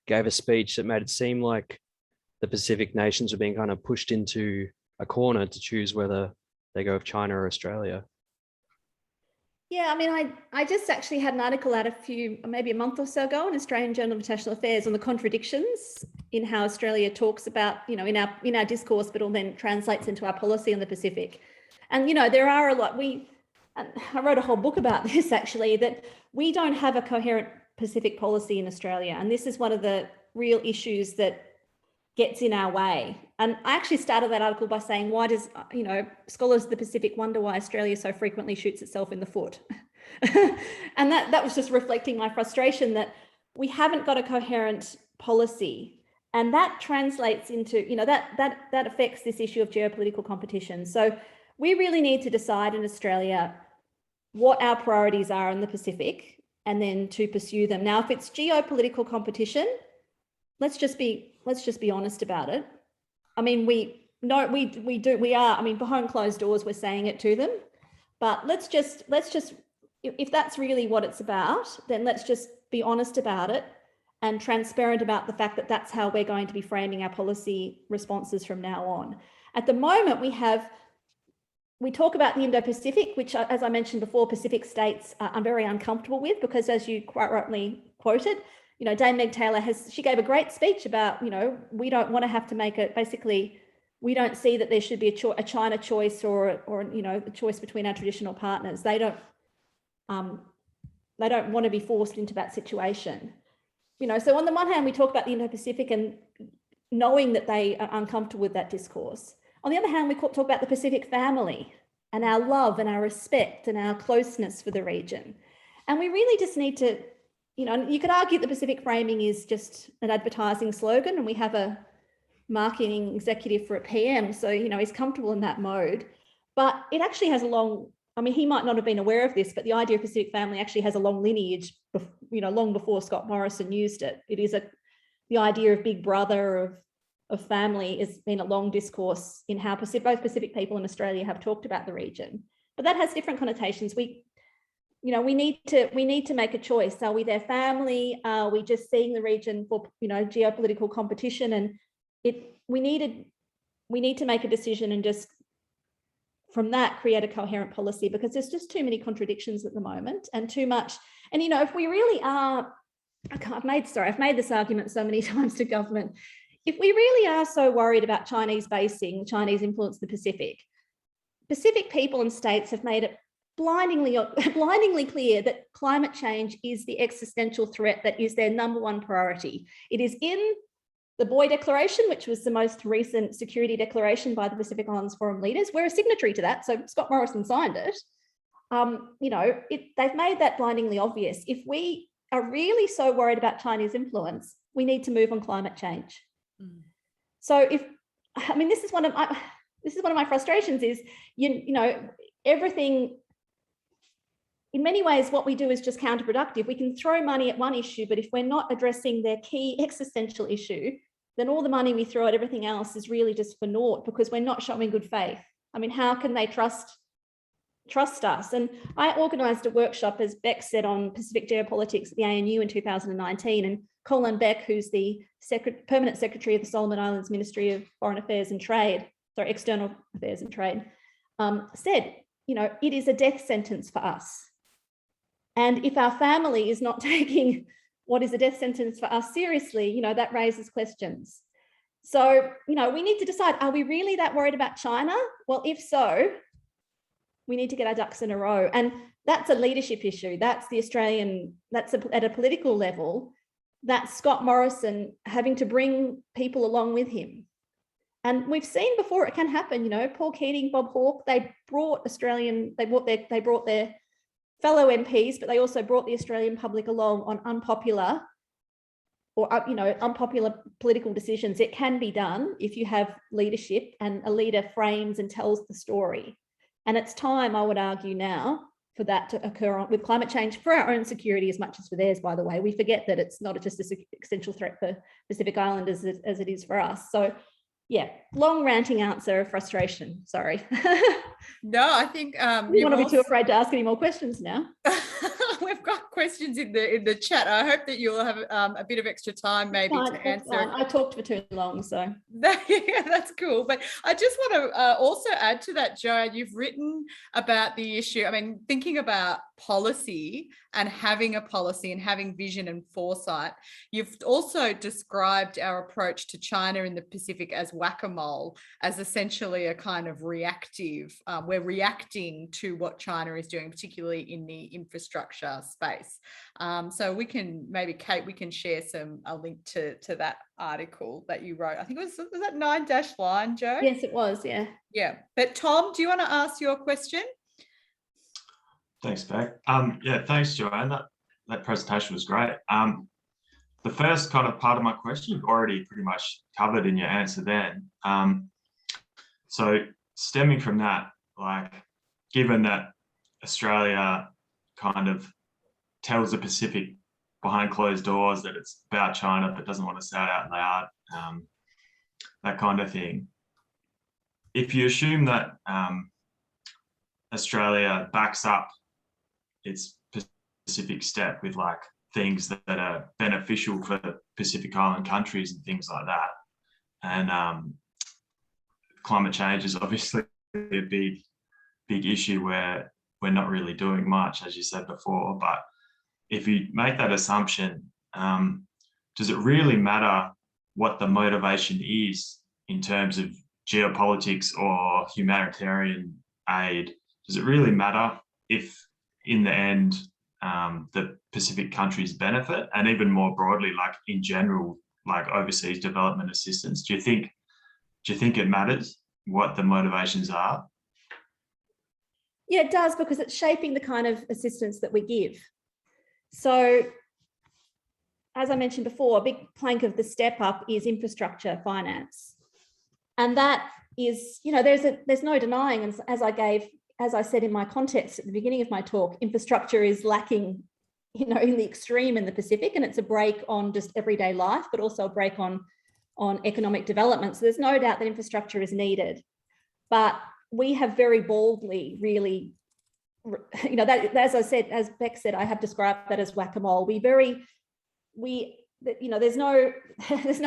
gave a speech that made it seem like the Pacific nations were being kind of pushed into a corner to choose whether they go with China or Australia. Yeah, I just actually had an article out maybe a month or so ago in Australian Journal of International Affairs on the contradictions in how Australia talks about, in our discourse, but all then translates into our policy on the Pacific. And, there are a lot, I wrote a whole book about this actually, that we don't have a coherent Pacific policy in Australia. And this is one of the real issues that gets in our way. And I actually started that article by saying, why does, scholars of the Pacific wonder why Australia so frequently shoots itself in the foot? And that was just reflecting my frustration that we haven't got a coherent policy. And that translates into, that affects this issue of geopolitical competition. So we really need to decide in Australia what our priorities are in the Pacific and then to pursue them. Now, if it's geopolitical competition, let's just be honest about it. We are behind closed doors, we're saying it to them, but let's just, if that's really what it's about, then let's just be honest about it and transparent about the fact that that's how we're going to be framing our policy responses from now on. At the moment, we talk about the Indo-Pacific, which, as I mentioned before, Pacific states are very uncomfortable with because, as you quite rightly quoted, Dame Meg Taylor she gave a great speech about, we don't want to have to make it, basically, we don't see that there should be a China choice or a choice between our traditional partners. They don't want to be forced into that situation. So on the one hand, we talk about the Indo-Pacific and knowing that they are uncomfortable with that discourse. On the other hand, we talk about the Pacific family and our love and our respect and our closeness for the region. And we really just need to, you know, you could argue the Pacific framing is just an advertising slogan, and we have a marketing executive for a PM, so, you know, he's comfortable in that mode. But it actually has a long, I mean, he might not have been aware of this, but the idea of Pacific family actually has a long lineage, you know, long before Scott Morrison used it. It is the idea of big brother, of family, has been a long discourse in how both Pacific people in Australia have talked about the region. But that has different connotations. We need to make a choice. Are we their family? Are we just seeing the region for, you know, geopolitical competition? And we need to make a decision and just from that create a coherent policy, because there's just too many contradictions at the moment and too much. And, you know, if we really are, I've made this argument so many times to government. If we really are so worried about Chinese basing, Chinese influence in the Pacific people and states have made it blindingly clear that climate change is the existential threat that is their number one priority. It is in the Boy Declaration, which was the most recent security declaration by the Pacific Islands Forum leaders. We're a signatory to that, so Scott Morrison signed it. You know, they've made that blindingly obvious. If we are really so worried about Chinese influence, we need to move on climate change. So this is one of my frustrations is, you know, everything, in many ways, what we do is just counterproductive. We can throw money at one issue, but if we're not addressing their key existential issue, then all the money we throw at everything else is really just for naught, because we're not showing good faith. I mean, how can they trust us? And I organised a workshop, as Beck said, on Pacific geopolitics at the ANU in 2019, and Colin Beck, who's the permanent secretary of the Solomon Islands Ministry of Foreign Affairs and Trade, External Affairs and Trade, said, you know, it is a death sentence for us. And if our family is not taking what is a death sentence for us seriously, you know, that raises questions. So, you know, we need to decide, are we really that worried about China? Well, if so, we need to get our ducks in a row. And that's a leadership issue. That's at a political level. That's Scott Morrison having to bring people along with him. And we've seen before it can happen, you know, Paul Keating, Bob Hawke, they brought their fellow MPs, but they also brought the Australian public along on unpopular political decisions. It can be done if you have leadership and a leader frames and tells the story. And it's time, I would argue now, for that to occur with climate change, for our own security as much as for theirs, by the way. We forget that it's not just an essential threat for Pacific Islanders as it is for us. So yeah, long ranting answer of frustration, sorry. No, I think you want to be too afraid to ask any more questions now. We've got questions in the chat. I hope that you'll have a bit of extra time maybe to answer. I talked for too long, so. Yeah, that's cool. But I just want to also add to that, Joanne, you've written about the issue. I mean, thinking about policy and having a policy and having vision and foresight. You've also described our approach to China in the Pacific as whack-a-mole, as essentially a kind of reactive. We're reacting to what China is doing, particularly in the infrastructure space. So we can maybe, Kate, we can share a link to that article that you wrote. I think was that 9- line, Jo? Yes, it was. Yeah. Yeah. But Tom, do you want to ask your question? Thanks, Beck. Yeah, thanks, Joanne. That presentation was great. The first kind of part of my question you've already pretty much covered in your answer then. So stemming from that, like, given that Australia kind of tells the Pacific behind closed doors that it's about China but doesn't want to say it out loud, that kind of thing. If you assume that Australia backs up its Pacific step with like things that are beneficial for Pacific Island countries and things like that, and climate change is obviously a big issue where we're not really doing much, as you said before. But if you make that assumption, does it really matter what the motivation is in terms of geopolitics or humanitarian aid? Does it really matter if in the end the Pacific countries benefit? And even more broadly, like in general, like overseas development assistance? Do you think it matters what the motivations are? Yeah, it does, because it's shaping the kind of assistance that we give. So, as I mentioned before, a big plank of the step up is infrastructure finance. And that is, there's no denying, and as I said in my context at the beginning of my talk, infrastructure is lacking, in the extreme in the Pacific, and it's a break on just everyday life, but also a break on economic development. So there's no doubt that infrastructure is needed. But we have very boldly really, that, as I said, as Beck said, I have described that as whack-a-mole. There's no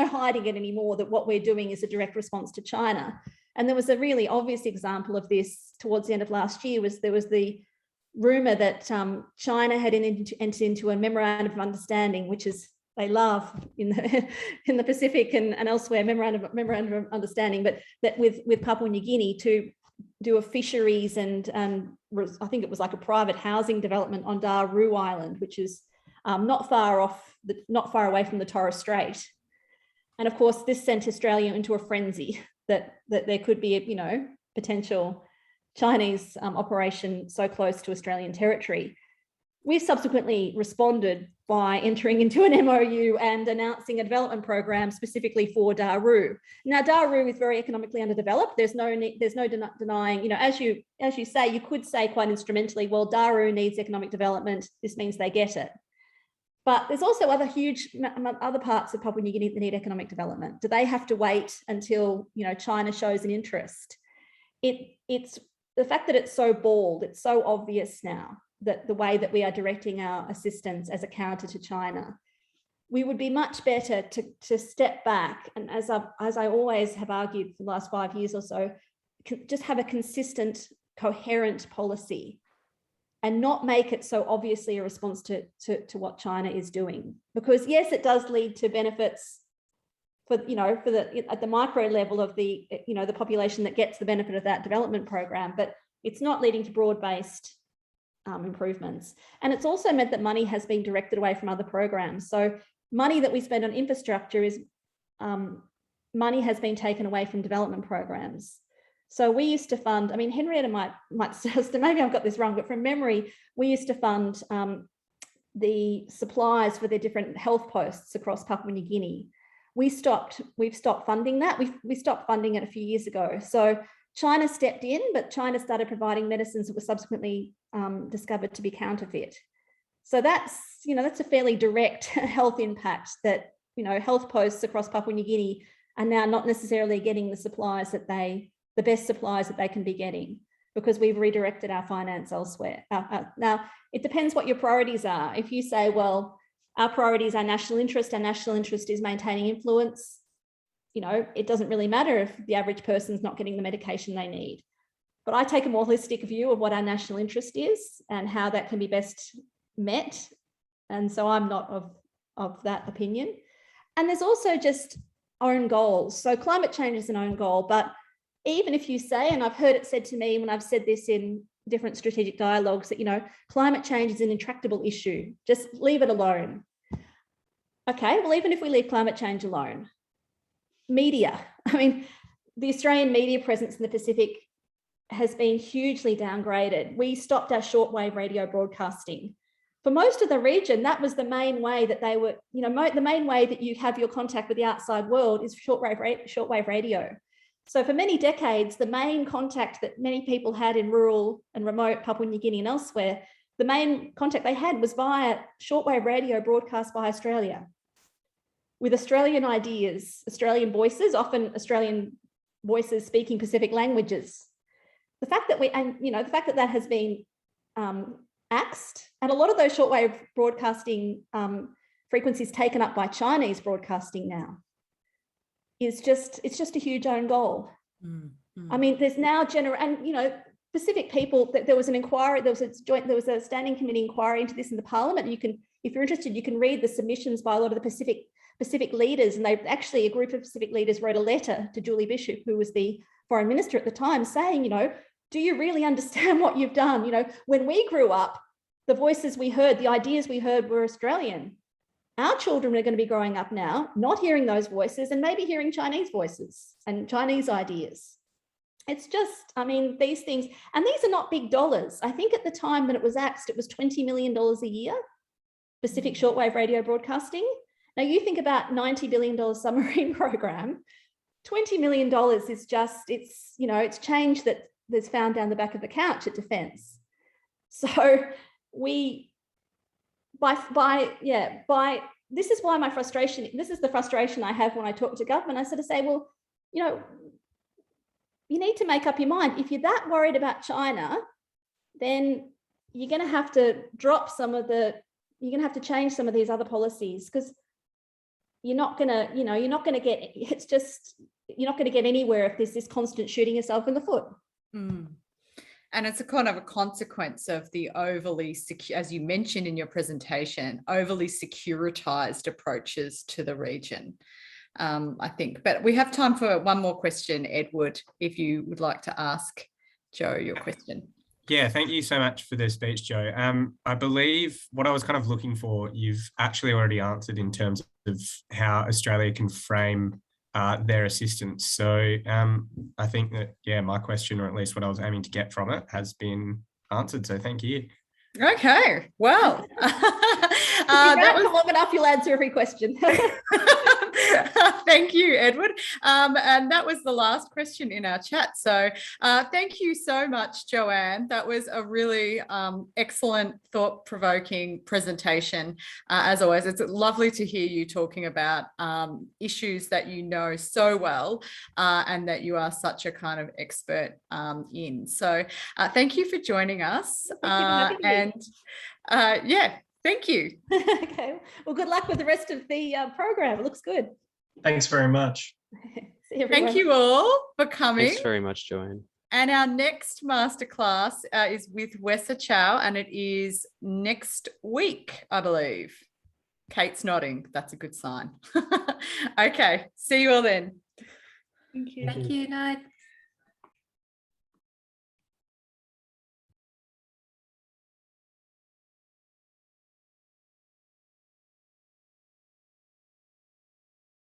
hiding it anymore that what we're doing is a direct response to China. And there was a really obvious example of this towards the end of last year. There was the rumor that China had entered into a memorandum of understanding, which is they love in the Pacific and elsewhere, memorandum of understanding, but that with Papua New Guinea to do a fisheries and I think it was like a private housing development on Daru Island, which is not far away from the Torres Strait. And of course, this sent Australia into a frenzy that there could be a potential Chinese operation so close to Australian territory. We've subsequently responded by entering into an MOU and announcing a development program specifically for Daru. Now, Daru is very economically underdeveloped. There's no denying, as you say, you could say quite instrumentally, well, Daru needs economic development. This means they get it. But there's also other parts of Papua New Guinea that need economic development. Do they have to wait until China shows an interest? It's the fact that it's so bold, it's so obvious now that the way that we are directing our assistance as a counter to China. We would be much better to step back, and as I always have argued for the last 5 years or so, just have a consistent, coherent policy and not make it so obviously a response to what China is doing. Because yes, it does lead to benefits at the micro level of the population that gets the benefit of that development program, but it's not leading to broad-based improvements. And it's also meant that money has been directed away from other programs. So money that we spend on infrastructure is money has been taken away from development programs. So we used to fund, Henrietta might suggest, maybe I've got this wrong, but from memory, we used to fund the supplies for the different health posts across Papua New Guinea. We've stopped funding that. We stopped funding it a few years ago. So China stepped in, but China started providing medicines that were subsequently discovered to be counterfeit. So that's a fairly direct health impact that, health posts across Papua New Guinea are now not necessarily getting the best supplies that they can be getting because we've redirected our finance elsewhere. Now, it depends what your priorities are. If you say, well, our priorities are national interest, and national interest is maintaining influence, it doesn't really matter if the average person's not getting the medication they need. But I take a more holistic view of what our national interest is and how that can be best met. And so I'm not of that opinion. And there's also just own goals. So climate change is an own goal, but even if you say, and I've heard it said to me when I've said this in different strategic dialogues, that, climate change is an intractable issue, just leave it alone. Okay, well, even if we leave climate change alone, media, the Australian media presence in the Pacific has been hugely downgraded. We stopped our shortwave radio broadcasting. For most of the region, that was the main way that they were, the main way that you have your contact with the outside world is shortwave radio. So for many decades, the main contact that many people had in rural and remote Papua New Guinea and elsewhere, the main contact they had was via shortwave radio broadcast by Australia, with Australian ideas, Australian voices, often Australian voices speaking Pacific languages. The fact that that has been axed, and a lot of those shortwave broadcasting frequencies taken up by Chinese broadcasting now, it's just a huge own goal. There's now Pacific people, there was an inquiry, there was a standing committee inquiry into this in the Parliament. And if you're interested, you can read the submissions by a lot of the Pacific leaders. And a group of Pacific leaders wrote a letter to Julie Bishop, who was the foreign minister at the time, saying, do you really understand what you've done? When we grew up, the voices we heard, the ideas we heard were Australian. our children are going to be growing up now, not hearing those voices and maybe hearing Chinese voices and Chinese ideas. It's just, I mean, these things, and these are not big dollars. I think at the time that it was axed, it was $20 million a year, Pacific shortwave radio broadcasting. Now you think about $90 billion submarine program, $20 million is just, it's, you know, it's change that's found down the back of the couch at Defence. So we, this is why my frustration, this is the frustration I have when I talk to government. I sort of say, well, you know, you need to make up your mind. If you're that worried about China, then you're going to have to drop some of the, you're going to have to change some of these other policies, because you're not going to, you know, you're not going to get, it's just, you're not going to get anywhere if there's this constant shooting yourself in the foot. Mm. And it's a kind of a consequence of the overly, as you mentioned in your presentation, overly securitized approaches to the region, I think. But we have time for one more question, Edward, if you would like to ask Joe your question. Yeah, thank you so much for the speech, Joe. I believe what I was kind of looking for, you've actually already answered in terms of how Australia can frame their assistance. So I think that, yeah, my question, or at least what I was aiming to get from it, has been answered. So thank you. Okay, well. That was long enough, you'll answer every question. Thank you, Edward. And that was the last question in our chat. So thank you so much, Joanne. That was a really excellent, thought-provoking presentation. As always, it's lovely to hear you talking about issues that you know so well and that you are such a kind of expert in. So thank you for joining us. Yeah, thank you. Okay, well, good luck with the rest of the program. It looks good. Thanks very much. See you, everyone. Thank you all for coming. Thanks very much, Joanne. And our next masterclass is with Wessa Chow, and it is next week, I believe. Kate's nodding. That's a good sign. Okay, see you all then. Thank you. Thank you. Night.